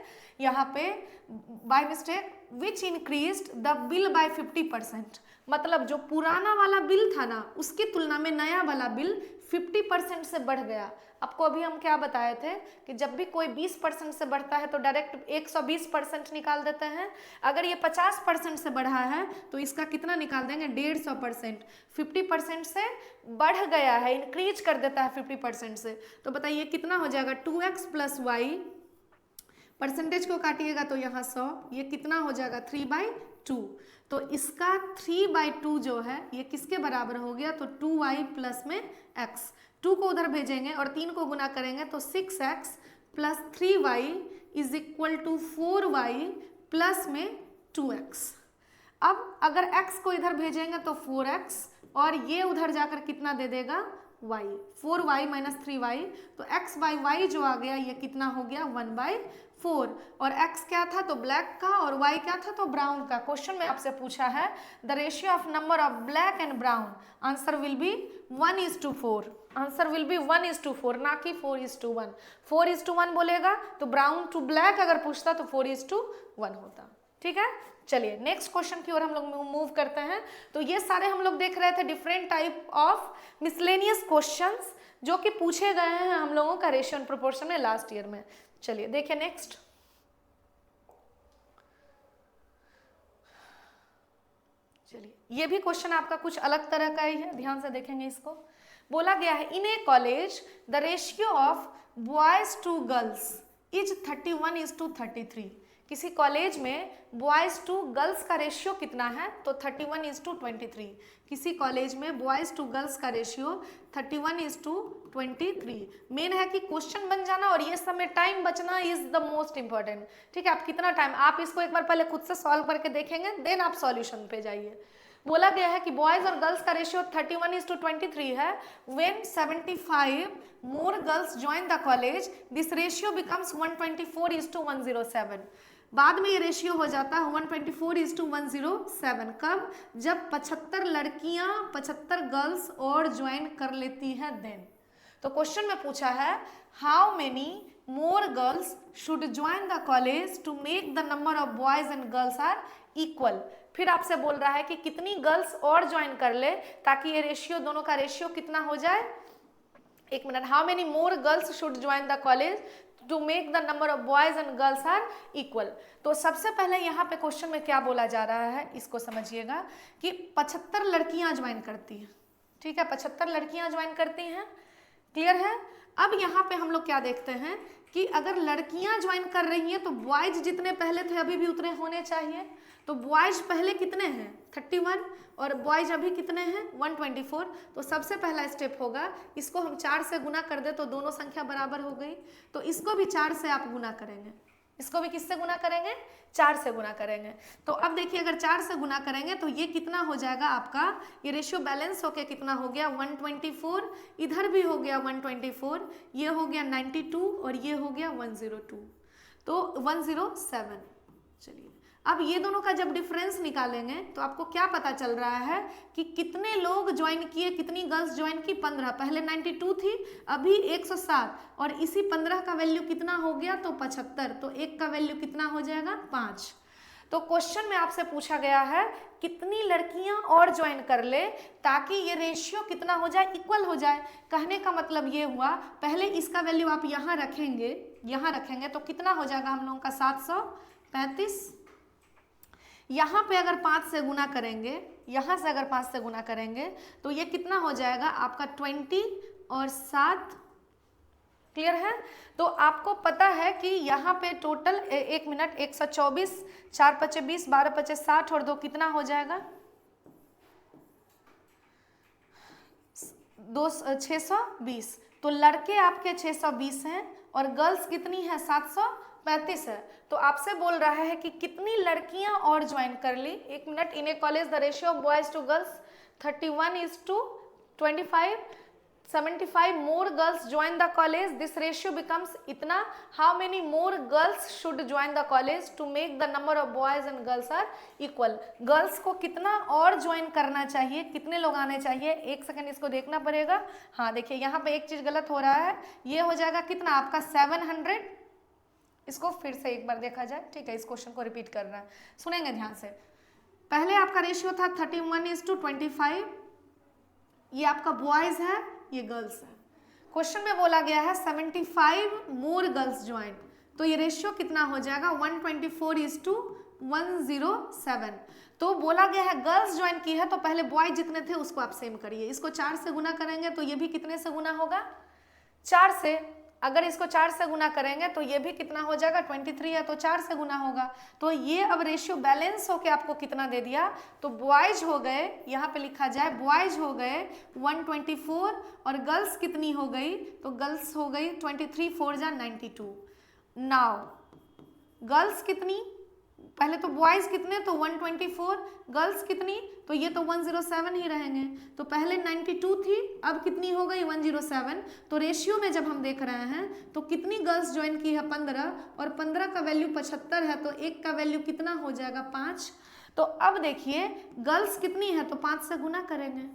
यहाँ पे by mistake which increased the bill bye 50%, मतलब जो पुराना वाला बिल था ना उसकी तुलना में नया वाला बिल 50% से बढ़ गया। आपको अभी हम क्या बताए थे कि जब भी कोई 20% से बढ़ता है तो डायरेक्ट 120% निकाल देते हैं, अगर ये 50% से बढ़ा है तो इसका कितना निकाल देंगे 150%। 50% से बढ़ गया है, इंक्रीज कर देता है 50% से, तो बताइए कितना हो जाएगा 2x प्लस वाई, परसेंटेज को काटिएगा तो यहाँ 100, ये कितना हो जाएगा 3/10। 2। तो इसका 3/2 जो है ये किसके बराबर हो गया, तो 2y प्लस में x, 2 को उधर भेजेंगे और 3 को गुना करेंगे तो 6x plus 3y is equal to 4y plus में 2x। अब अगर x को इधर भेजेंगे तो 4x और ये उधर जाकर कितना दे देगा, y, 4y माइनस 3y, तो x बाई वाई जो आ गया ये कितना हो गया 1/4, और x क्या था तो ब्लैक का और y क्या था तो ब्राउन का। क्वेश्चन में आपसे पूछा है the ratio of number of black and brown, answer will be 1:4, answer will be 1:4, ना कि 4:1। 4:1 बोलेगा तो ब्राउन टू ब्लैक अगर पूछता तो 4:1 होता। ठीक है, चलिए नेक्स्ट क्वेश्चन की ओर हम लोग मूव करते हैं। तो ये सारे हम लोग देख रहे थे different type of miscellaneous questions जो कि पूछे गए हैं हम लोगों का रेशियो एंड प्रोपोर्शन में लास्ट ईयर में। चलिए देखिए नेक्स्ट, चलिए ये भी क्वेश्चन आपका कुछ अलग तरह का ही है, ध्यान से देखेंगे इसको। बोला गया है in a college the ratio of boys to girls is 31:33। किसी कॉलेज में बॉयज टू गर्ल्स का रेशियो कितना है तो 31:23। किसी कॉलेज में बॉयज टू गर्ल्स का रेशियो 31:23। मेन है कि क्वेश्चन बन जाना और ये सब में टाइम बचना इज द मोस्ट इंपॉर्टेंट। ठीक है, आप कितना टाइम, आप इसको एक बार पहले खुद से सॉल्व करके देखेंगे, देन आप सॉल्यूशन पे जाइए। बोला गया है कि बॉयज और गर्ल्स का रेशियो 31:23 है। When 75 more girls join the college this ratio becomes 124:107। बाद में ये रेशियो हो जाता है 124:107। कब, जब 75 लड़कियां 75 गर्ल्स और ज्वाइन कर लेती हैं देन। तो क्वेश्चन में पूछा है how many more girls should join the college to make the number of boys and girls are equal. फिर आपसे बोल रहा है कि कितनी गर्ल्स और ज्वाइन कर ले ताकि ये रेशियो, दोनों का रेशियो कितना हो जाए, एक minute, how many more girls should join the college to make the number of boys and girls are equal. तो सबसे पहले यहाँ पे क्वेश्चन में क्या बोला जा रहा है इसको समझिएगा कि 75 लड़कियां ज्वाइन करती हैं। ठीक है, 75 लड़कियां ज्वाइन करती हैं, क्लियर है। अब यहाँ पे हम लोग क्या देखते हैं कि अगर लड़कियां ज्वाइन कर रही हैं तो बॉयज जितने पहले थे अभी भी उतने होने चाहिए। तो बॉयज पहले कितने हैं 31 और बॉयज अभी कितने हैं 124। तो सबसे पहला स्टेप होगा, इसको हम 4 से गुना कर दे तो दोनों संख्या बराबर हो गई। तो इसको भी 4 से आप गुना करेंगे, इसको भी किससे गुना करेंगे, 4 से गुना करेंगे। तो अब देखिए अगर 4 से गुना करेंगे तो ये कितना हो जाएगा आपका, ये रेशियो बैलेंस होके कितना हो गया 124, इधर भी हो गया 124, ये हो गया 92 और ये हो गया 102, तो 107। चलिए अब ये दोनों का जब डिफरेंस निकालेंगे तो आपको क्या पता चल रहा है कि कितने लोग ज्वाइन किए, कितनी गर्ल्स ज्वाइन की 15, पहले 92 थी अभी 107, और इसी 15 का वैल्यू कितना हो गया तो 75, तो 1 का वैल्यू कितना हो जाएगा 5। तो क्वेश्चन में आपसे पूछा गया है कितनी लड़कियां और ज्वाइन कर ले ताकि ये रेशियो कितना हो जाए, इक्वल हो जाए। कहने का मतलब ये हुआ, पहले इसका वैल्यू आप यहाँ रखेंगे तो कितना हो जाएगा हम लोगों का 735। यहाँ पे अगर 5 से गुना करेंगे, यहाँ से अगर 5 से गुना करेंगे तो ये कितना हो जाएगा आपका 20 और 7, क्लियर है। तो आपको पता है कि यहाँ पे टोटल 1 मिनट 124, 4 पचे 20, 12 पचे 60 और 2 कितना हो जाएगा 620। तो लड़के आपके 620 हैं और गर्ल्स कितनी है 735 है। तो आपसे बोल रहा है कि कितनी लड़कियां और ज्वाइन कर ली। 1 minute, in a college the ratio of boys to girls 31:25, 75 more girls join the college, this ratio becomes इतना। How many more girls should join the college to make the number of boys and girls are equal. Girls को कितना और join करना चाहिए, कितने लोग आने चाहिए, 1 सेकंड इसको देखना पड़ेगा। हाँ देखिए यहाँ पे एक चीज गलत हो रहा है, ये हो जाएगा कितना आपका 700। इसको फिर से एक बार देखा जाए, ठीक है, इस क्वेश्चन को रिपीट कर रहा है, सुनेंगे ध्यान से। पहले आपका रेशियो था 31:25, ये आपका बॉयज है, ये गर्ल्स है। क्वेश्चन में बोला गया है 75 मोर गर्ल्स ज्वाइन, तो ये रेशियो कितना हो जाएगा 124:107। तो बोला गया है गर्ल्स ज्वाइन की है तो पहले बॉय जितने थे उसको आप सेम करिए, इसको 4 से गुना करेंगे तो ये भी कितने से गुना होगा 4 से, अगर इसको 4 से गुना करेंगे तो ये भी कितना हो जाएगा, 23 है तो 4 से गुना होगा। तो ये अब रेशियो बैलेंस होके आपको कितना दे दिया, तो बॉयज हो गए, यहाँ पे लिखा जाए बॉयज हो गए 124 और गर्ल्स कितनी हो गई, तो गर्ल्स हो गई 23 4 जा 92। नाउ गर्ल्स कितनी, पहले तो बॉयज कितने, तो 124, गर्ल्स कितनी, तो ये तो 107 ही रहेंगे। तो पहले 92 थी, अब कितनी हो गई 107। तो रेशियो में जब हम देख रहे हैं तो कितनी गर्ल्स ज्वाइन की है 15, और 15 का वैल्यू 75 है, तो 1 का वैल्यू कितना हो जाएगा 5। तो अब देखिए गर्ल्स कितनी है, तो 5 से गुना करेंगे,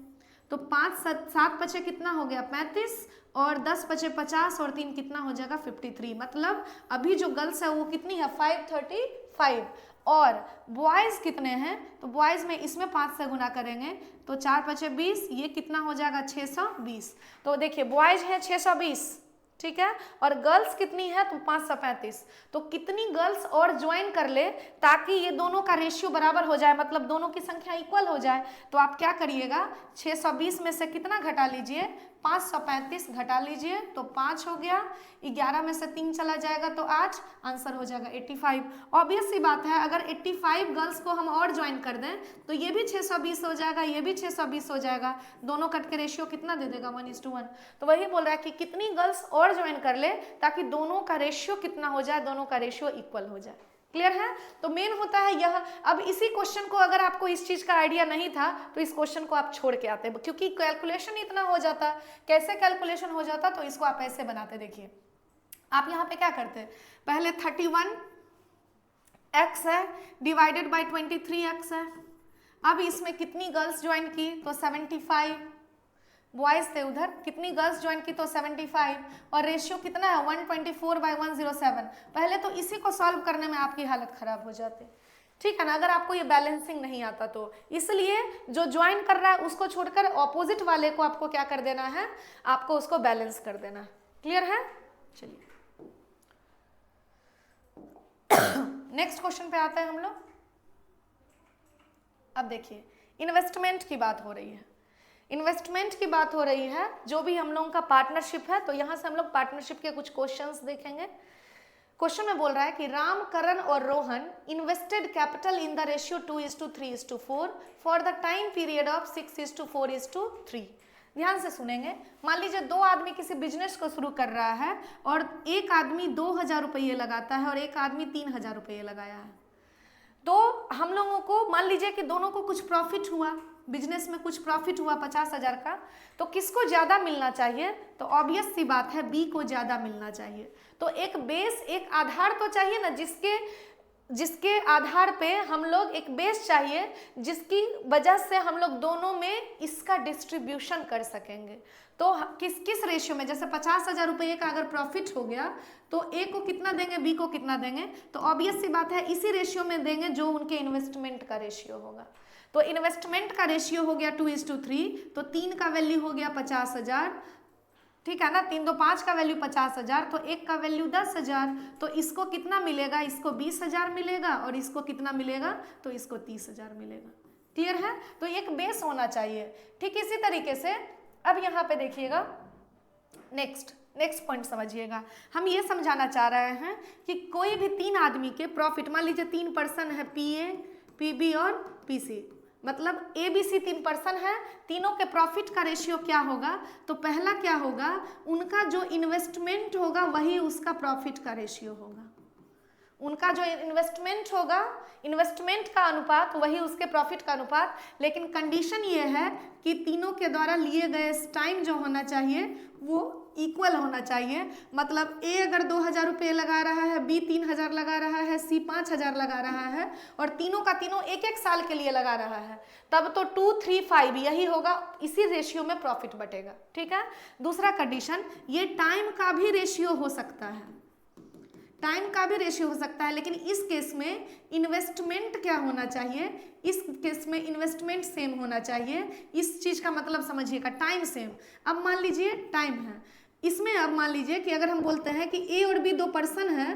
तो 5 7 पचे कितना हो गया 35, और 10 पचे 50 और 3 कितना हो जाएगा 53। मतलब अभी जो गर्ल्स है वो कितनी है 535, और बॉयज कितने हैं, तो बॉयज में इसमें 5 से गुना करेंगे तो 4 पचे 20, ये कितना हो जाएगा 620। तो देखिए बॉयज है 620, ठीक है, और गर्ल्स कितनी है तो 535। तो कितनी गर्ल्स और ज्वाइन कर ले ताकि ये दोनों का रेशियो बराबर हो जाए, मतलब दोनों की संख्या इक्वल हो जाए। तो आप क्या करिएगा, 620 में से कितना घटा लीजिए, 535 घटा लीजिए तो 5 हो गया, 11 में से 3 चला जाएगा तो 8, आंसर हो जाएगा 85। ऑब्वियस सी बात है, अगर 85 गर्ल्स को हम और ज्वाइन कर दें तो ये भी 620 हो जाएगा, ये भी 620 हो जाएगा, दोनों कट के रेशियो कितना दे देगा 1:1। तो वही बोल रहा है कि कितनी गर्ल्स और ज्वाइन कर ले ताकि दोनों का रेशियो कितना हो जाए, दोनों का रेशियो इक्वल हो जाए। क्लियर है? तो मेन होता है यह। अब इसी क्वेश्चन को अगर आपको इस चीज का आइडिया नहीं था तो इस क्वेश्चन को आप छोड़ के आते, क्योंकि कैलकुलेशन इतना हो जाता। कैसे कैलकुलेशन हो जाता, तो इसको आप ऐसे बनाते, देखिए आप यहाँ पे क्या करते, पहले 31x है डिवाइडेड बाय 23x है। अब इसमें कितनी गर्ल्स ज्वाइन की, तो 75 बॉयज थे, उधर कितनी गर्ल्स ज्वाइन की तो 75, और रेशियो कितना है 124/107। पहले तो इसी को सॉल्व करने में आपकी हालत खराब हो जाती, ठीक है ना, अगर आपको ये बैलेंसिंग नहीं आता तो। इसलिए जो ज्वाइन कर रहा है उसको छोड़कर ऑपोजिट वाले को आपको क्या कर देना है, आपको उसको बैलेंस कर देना। क्लियर है? चलिए नेक्स्ट क्वेश्चन पे आते हैं हम लोग। अब देखिए इन्वेस्टमेंट की बात हो रही है, इन्वेस्टमेंट की बात हो रही है, जो भी हम लोगों का पार्टनरशिप है, तो यहाँ से हम लोग पार्टनरशिप के कुछ क्वेश्चंस देखेंगे। क्वेश्चन में बोल रहा है कि राम, करण और Rohan invested capital in the ratio 2:3:4 for the time period of 6:4:3। ध्यान से सुनेंगे। मान लीजिए दो आदमी किसी बिजनेस को शुरू कर रहा है और एक आदमी 2000 रुपये लगाता है और एक आदमी 3000 रुपये लगाया है। तो हम लोगों को मान लीजिए कि दोनों को कुछ प्रॉफिट हुआ, बिजनेस में कुछ प्रॉफिट हुआ 50,000 का, तो किसको ज़्यादा मिलना चाहिए, तो ऑब्वियस सी बात है बी को ज़्यादा मिलना चाहिए। तो एक बेस, एक आधार तो चाहिए ना, जिसके आधार पे हम लोग, एक बेस चाहिए जिसकी वजह से हम लोग दोनों में इसका डिस्ट्रीब्यूशन कर सकेंगे। तो किस रेशियो में, जैसे 50,000 रुपये का अगर प्रॉफिट हो गया तो ए को कितना देंगे, बी को कितना देंगे, तो ऑब्वियस सी बात है इसी रेशियो में देंगे जो उनके इन्वेस्टमेंट का रेशियो होगा। तो इन्वेस्टमेंट का रेशियो हो गया 2:3, तो 3 का वैल्यू हो गया 50,000, ठीक है ना, 3 2 5 का वैल्यू 50,000, तो 1 का वैल्यू 10,000, तो इसको कितना मिलेगा, इसको 20,000 मिलेगा, और इसको कितना मिलेगा, तो इसको 30,000 मिलेगा। क्लियर है? तो एक बेस होना चाहिए। ठीक इसी तरीके से अब यहाँ पे देखिएगा, नेक्स्ट पॉइंट समझिएगा। हम ये समझाना चाह रहे हैं कि कोई भी 3 आदमी के प्रॉफिट, मान लीजिए 3 पर्सन है, PA, PB और PC, मतलब ABC 3 पर्सन है, तीनों के प्रॉफिट का रेशियो क्या होगा, तो पहला क्या होगा, उनका जो इन्वेस्टमेंट होगा वही उसका प्रॉफिट का रेशियो होगा। उनका जो इन्वेस्टमेंट होगा, इन्वेस्टमेंट का अनुपात वही उसके प्रॉफिट का अनुपात। लेकिन कंडीशन ये है कि तीनों के द्वारा लिए गए टाइम जो होना चाहिए वो इक्वल होना चाहिए। मतलब ए अगर 2000 रुपये लगा रहा है, बी 3000 लगा रहा है, सी 5000 लगा रहा है, और तीनों का तीनों 1-1 साल के लिए लगा रहा है, तब तो 2 3 5 यही होगा, इसी रेशियो में प्रॉफिट बटेगा। ठीक है। दूसरा कंडीशन, ये टाइम का भी रेशियो हो सकता है, टाइम का भी रेशियो हो सकता है, लेकिन इस केस में इन्वेस्टमेंट क्या होना चाहिए, इस केस में इन्वेस्टमेंट सेम होना चाहिए। इस चीज का मतलब समझिएगा, टाइम सेम। अब मान लीजिए टाइम है इसमें, अब मान लीजिए कि अगर हम बोलते हैं कि ए और बी 2 पर्सन है,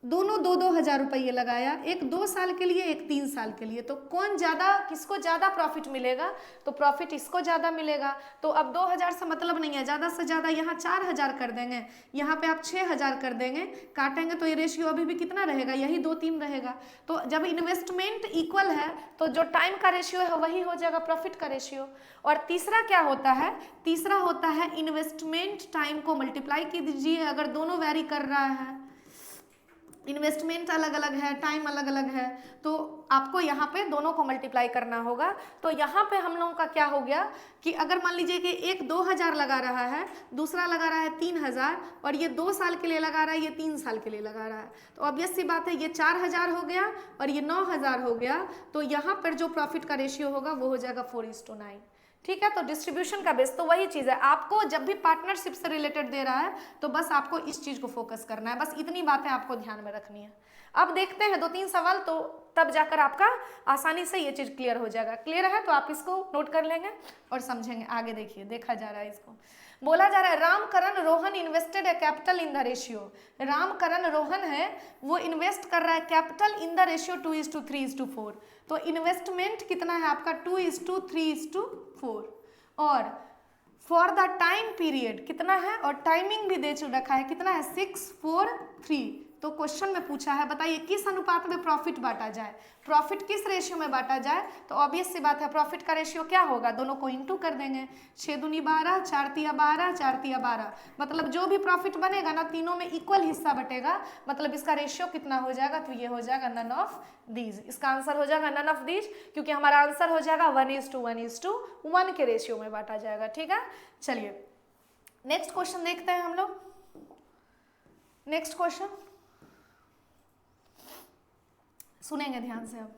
दोनों 2-2 हज़ार रुपये लगाया, एक 2 साल के लिए, एक 3 साल के लिए, तो कौन ज़्यादा, किसको ज़्यादा प्रॉफिट मिलेगा? तो प्रॉफिट इसको ज़्यादा मिलेगा। तो अब 2 हज़ार से मतलब नहीं है, ज़्यादा से ज़्यादा यहाँ 4 हज़ार कर देंगे, यहाँ पे आप 6 हज़ार कर देंगे, काटेंगे तो ये रेशियो अभी भी कितना रहेगा, यही 2-3 रहेगा। तो जब इन्वेस्टमेंट इक्वल है तो जो टाइम का रेशियो है वही हो जाएगा प्रॉफिट का रेशियो। और तीसरा क्या होता है? तीसरा होता है इन्वेस्टमेंट टाइम को मल्टीप्लाई कीजिए, अगर दोनों वैरी कर रहा है, इन्वेस्टमेंट अलग अलग है, टाइम अलग अलग है, तो आपको यहाँ पे दोनों को मल्टीप्लाई करना होगा। तो यहाँ पे हम लोगों का क्या हो गया कि अगर मान लीजिए कि एक 2 हज़ार लगा रहा है, दूसरा लगा रहा है 3 हज़ार, और ये 2 साल के लिए लगा रहा है, ये 3 साल के लिए लगा रहा है, तो ऑब्वियस सी बात है ये 4 हज़ार हो गया और ये 9 हज़ार हो गया। तो यहाँ पर जो प्रॉफिट का रेशियो होगा वो हो जाएगा 4:9। ठीक है, तो डिस्ट्रीब्यूशन का बेस तो वही चीज़ है। आपको जब भी पार्टनरशिप से रिलेटेड दे रहा है तो बस आपको इस चीज़ को फोकस करना है, बस इतनी बातें आपको ध्यान में रखनी है। अब देखते हैं 2-3 सवाल, तो तब जाकर आपका आसानी से ये चीज़ क्लियर हो जाएगा। क्लियर है तो आप इसको नोट कर लेंगे और समझेंगे। आगे देखिए, देखा जा रहा है इसको, बोला जा रहा है Ramkaran Rohan invested A capital in the ratio. Ramkaran Rohan है वो इन्वेस्ट कर रहा है कैपिटल इन द रेशियो 2:3:4। तो इन्वेस्टमेंट कितना है आपका 2:3:4, और फॉर द टाइम पीरियड कितना है, और टाइमिंग भी दे रखा है, कितना है 6:4:3। तो क्वेश्चन में पूछा है बताइए किस अनुपात में प्रॉफिट बांटा जाए, प्रॉफिट किस रेशियो में बांटा जाए। तो ऑब्वियस सी बात है प्रॉफिट का रेशियो क्या होगा, दोनों को इंटू कर देंगे, 6×2 = 12, 4×3 = 12, 4×3 = 12, मतलब जो भी प्रॉफिट बनेगा ना तीनों में इक्वल हिस्सा बटेगा, मतलब इसका रेशियो कितना हो जाएगा, तो ये हो जाएगा नन ऑफ दीज। इसका आंसर हो जाएगा नन ऑफ दीज, क्योंकि हमारा आंसर हो जाएगा 1:1:1 के रेशियो में बांटा जाएगा। ठीक है, चलिए नेक्स्ट क्वेश्चन देखते हैं हम लोग। नेक्स्ट क्वेश्चन सुनेंगे ध्यान से। अब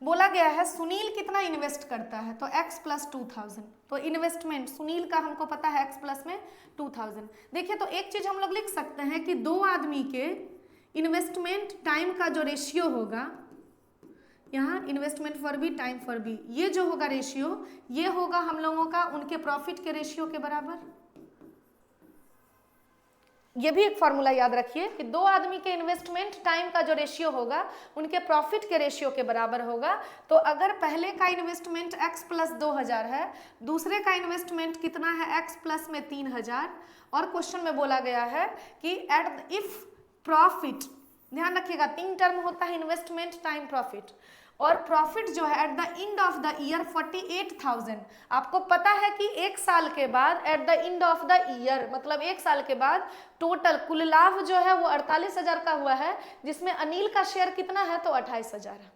बोला गया है सुनील कितना इन्वेस्ट करता है, तो x + 2000। तो इन्वेस्टमेंट सुनील का हमको पता है x प्लस में 2000। देखिए तो एक चीज हम लोग लिख सकते हैं कि दो आदमी के इन्वेस्टमेंट टाइम का जो रेशियो होगा, यहाँ investment for B time for B, ये जो होगा रेशियो, ये होगा हम लोगों का उनके प्रॉफिट के रेशियो के बराबर। ये भी एक फॉर्मूला याद रखिए कि दो आदमी के इन्वेस्टमेंट टाइम का जो रेशियो होगा उनके प्रॉफिट के रेशियो के बराबर होगा। तो अगर पहले का इन्वेस्टमेंट x + 2000 है, दूसरे का इन्वेस्टमेंट कितना है x + में 3000, और क्वेश्चन में बोला गया है कि इफ प्रॉफिट, ध्यान रखिएगा 3 टर्म होता है इन्वेस्टमेंट टाइम प्रॉफिट, और प्रॉफिट जो है at the end of the year 48,000। आपको पता है कि एक साल के बाद eight the end of the year, मतलब एक साल के बाद टोटल कुल लाभ जो है वो 48,000 का हुआ है, जिसमें अनिल का शेयर कितना है, तो 28,000 है।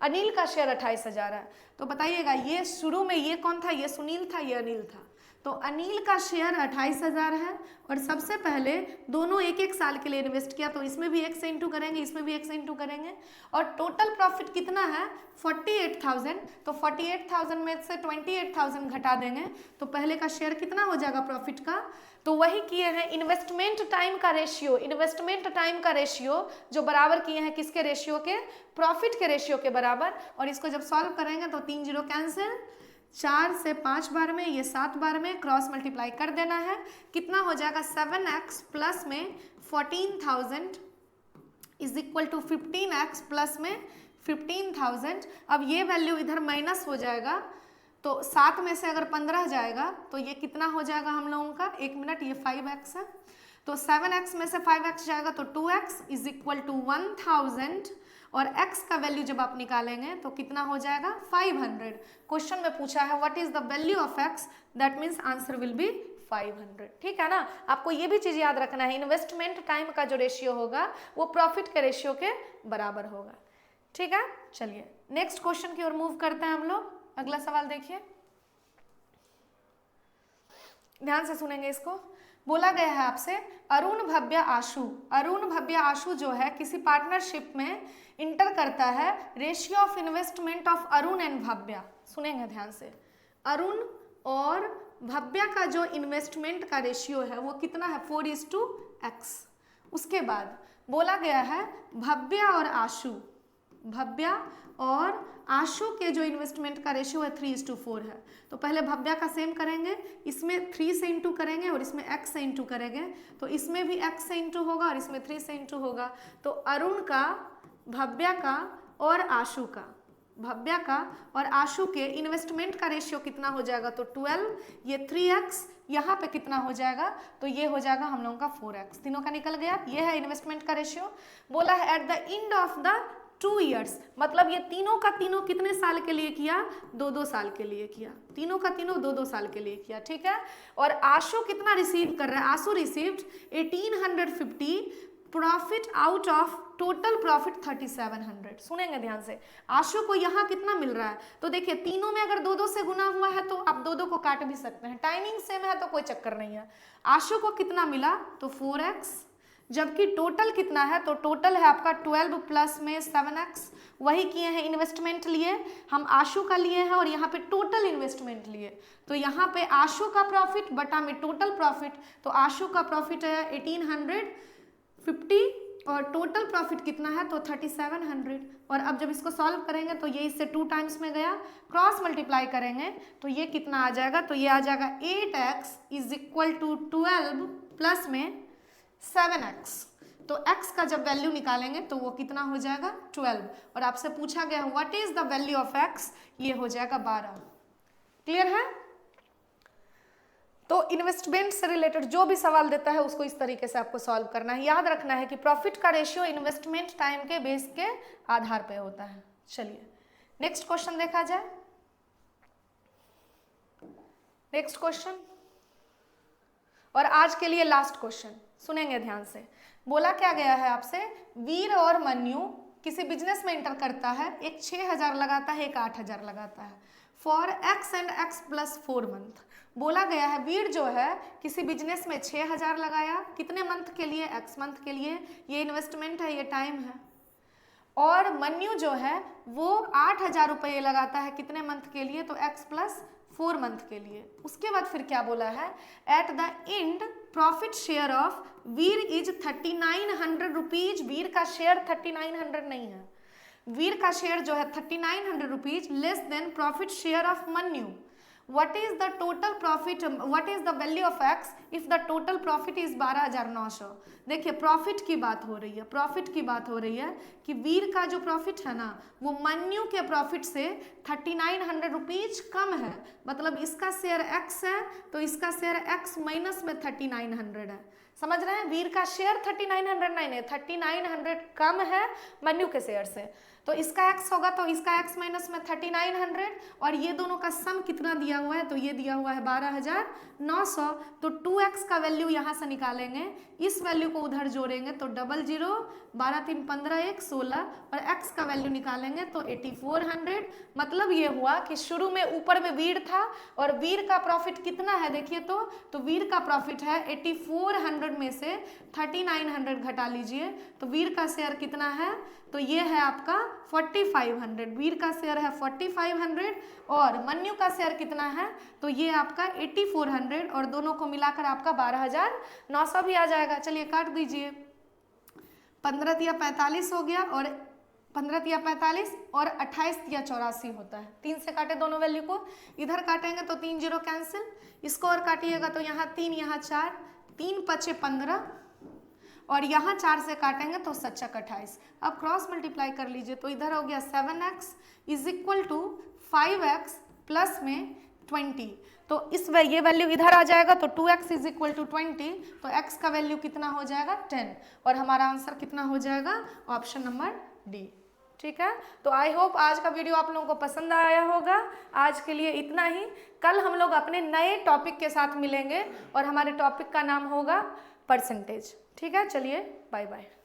अनिल का शेयर 28,000 है। तो बताइएगा ये शुरू में ये कौन था, ये सुनील था, ये अनिल था। तो अनिल का शेयर 28,000 है, और सबसे पहले दोनों एक एक साल के लिए इन्वेस्ट किया, तो इसमें भी 1 से इंटू करेंगे, इसमें भी 1 से इंटू करेंगे, और टोटल प्रॉफिट कितना है 48,000। तो 48,000 में से 28,000 घटा देंगे तो पहले का शेयर कितना हो जाएगा प्रॉफिट का, तो वही किए हैं इन्वेस्टमेंट टाइम का रेशियो, इन्वेस्टमेंट टाइम का रेशियो जो बराबर किए हैं किसके रेशियो के, प्रॉफिट के रेशियो के बराबर। और इसको जब सॉल्व करेंगे तो 3 0 कैंसिल, 4 से 5 बार में, ये 7 बार में, क्रॉस मल्टीप्लाई कर देना है, कितना हो जाएगा 7x प्लस में 14,000 is equal to 15x plus में 15,000। अब ये वैल्यू इधर माइनस हो जाएगा, तो 7 में से अगर 15 जाएगा तो ये कितना हो जाएगा हम लोगों का, 1 मिनट, ये 5x है, तो 7x में से 5x जाएगा तो 2x इज इक्वल टू 1000, और x का वैल्यू जब आप निकालेंगे तो कितना हो जाएगा 500। क्वेश्चन में पूछा है what is the value of x, that means answer will be 500। ठीक है ना, आपको ये भी चीज याद रखना है, इन्वेस्टमेंट टाइम का जो रेशियो होगा वो प्रॉफिट के रेशियो के बराबर होगा। ठीक है, चलिए नेक्स्ट क्वेश्चन की ओर मूव करते हैं हम लोग। अगला सवाल देखिए, ध्यान से सुनेंगे इसको। बोला गया है आपसे अरुण भव्य आशु जो है किसी पार्टनरशिप में इंटर करता है, ratio of investment of Arun and Bhavya, सुनेंगे ध्यान से, अरुण और भव्य का जो इन्वेस्टमेंट का रेशियो है वो कितना है 4:x। उसके बाद बोला गया है भव्य और आशु के जो इन्वेस्टमेंट का रेशियो है 3:4 है। तो पहले भव्या का सेम करेंगे, इसमें 3 से इंटू करेंगे और इसमें x से इंटू करेंगे, तो इसमें भी x से इंटू होगा और इसमें 3 से इंटू होगा। तो अरुण का, भव्या का और आशु का, भव्या का और आशु के इन्वेस्टमेंट का रेशियो कितना हो जाएगा, तो 12, ये 3x, यहाँ पे कितना हो जाएगा, तो ये हो जाएगा हम लोगों का 4x, तीनों का निकल गया। ये है इन्वेस्टमेंट का रेशियो। बोला है at the end of the 2 years, मतलब ये तीनों का तीनों कितने साल के लिए किया, 2-2 साल के लिए किया, तीनों का तीनों 2-2 साल के लिए किया, ठीक है। और आशु कितना रिसीव कर रहा है, Ashu received 1850 profit out of total profit 3700। सुनेंगे ध्यान से, आशु को यहाँ कितना मिल रहा है, तो देखिए तीनों में अगर 2-2 से गुना हुआ है तो आप 2-2 को काट भी सकते हैं, टाइमिंग सेम है तो कोई चक्कर नहीं है। आशु को कितना मिला, तो 4x, जबकि टोटल कितना है, तो टोटल है आपका 12 प्लस में 7x, वही किए हैं, इन्वेस्टमेंट लिए हम, आशु का लिए हैं और यहाँ पे टोटल इन्वेस्टमेंट लिए, तो यहाँ पे आशु का प्रॉफिट बटा में टोटल प्रॉफिट, तो आशु का प्रॉफिट है 1850 और टोटल प्रॉफिट कितना है, तो 3700। और अब जब इसको सॉल्व करेंगे तो ये इससे 2 टाइम्स में गया, क्रॉस मल्टीप्लाई करेंगे तो ये कितना आ जाएगा, तो ये आ जाएगा 8x is equal to 12 plus में 7x। तो x का जब वैल्यू निकालेंगे तो वो कितना हो जाएगा, 12। और आपसे पूछा गया what is the value of x, ये हो जाएगा 12। क्लियर है। तो इन्वेस्टमेंट से रिलेटेड जो भी सवाल देता है उसको इस तरीके से आपको सॉल्व करना है। याद रखना है कि प्रॉफिट का रेशियो इन्वेस्टमेंट टाइम के बेस के आधार पे होता है। चलिए नेक्स्ट क्वेश्चन देखा जाए। नेक्स्ट क्वेश्चन और आज के लिए लास्ट क्वेश्चन, सुनेंगे ध्यान से। बोला क्या गया है आपसे, वीर और मन्यु किसी बिजनेस में एंटर करता है, एक 6000 लगाता है, एक 8000 लगाता है, for x and x plus 4 month. बोला गया है वीर जो है किसी बिजनेस में 6000 लगाया, कितने मंथ के लिए, x मंथ के लिए, ये इन्वेस्टमेंट है, ये टाइम है। और मन्यु जो है वो 8000 रुपये लगाता है, कितने मंथ के लिए, तो x प्लस 4 मंथ के लिए। उसके बाद फिर क्या बोला है, at the end profit share of Veer is 3900 rupees. Veer का शेयर 3900 नहीं है, वीर का शेयर जो है 3900 rupees less than profit share of Manyu. What is the total profit, what is the value of x if the total profit is 12900। देखिए profit की बात हो रही है, प्रॉफिट की बात हो रही है कि वीर का जो प्रॉफिट है ना वो मन्यु के प्रॉफिट से 3900 रुपीज कम है, मतलब इसका शेयर x है तो इसका शेयर x माइनस में 3900 है। समझ रहे हैं, वीर का शेयर 3900 नहीं है, 3900 कम है मन्यु के शेयर से, तो इसका x होगा तो इसका x माइनस में 3900 और ये दोनों का सम कितना दिया हुआ है, तो ये दिया हुआ है 12900। तो 2x का वैल्यू यहाँ से निकालेंगे, इस वैल्यू को उधर जोड़ेंगे तो 00, 12 3 15 1 16 और x का वैल्यू निकालेंगे तो 8400। मतलब ये हुआ कि शुरू में ऊपर में वीर था और वीर का प्रॉफिट कितना है देखिए, तो वीर का प्रॉफिट है 8400 में से 3900 घटा लीजिए तो वीर का शेयर कितना है, तो ये है आपका 4500। वीर का शेयर है 4500 और मन्यु का शेयर कितना है, तो ये आपका 8400 और दोनों को मिलाकर आपका 12900 भी आ जाएगा। चलिए काट दीजिए, 15 तिया 45 हो गया और 15 तिया 45 और 28 तिया 84 होता है। 3 से काटे दोनों वैल्यू को, इधर काटेंगे तो 3 0 कैंसिल, इसको और काटिएगा तो यहाँ 3 यहाँ 4, 3 5 15 और यहाँ 4 से काटेंगे तो 7 28। अब क्रॉस मल्टीप्लाई कर लीजिए तो इधर हो गया 7x is equal to 5x plus में 20। तो इस ये वैल्यू इधर आ जाएगा तो 2x इज इक्वल टू 20, तो x का वैल्यू कितना हो जाएगा 10 और हमारा आंसर कितना हो जाएगा, ऑप्शन नंबर डी। ठीक है, तो आई होप आज का वीडियो आप लोगों को पसंद आया होगा। आज के लिए इतना ही, कल हम लोग अपने नए टॉपिक के साथ मिलेंगे और हमारे टॉपिक का नाम होगा परसेंटेज। ठीक है, चलिए बाय बाय।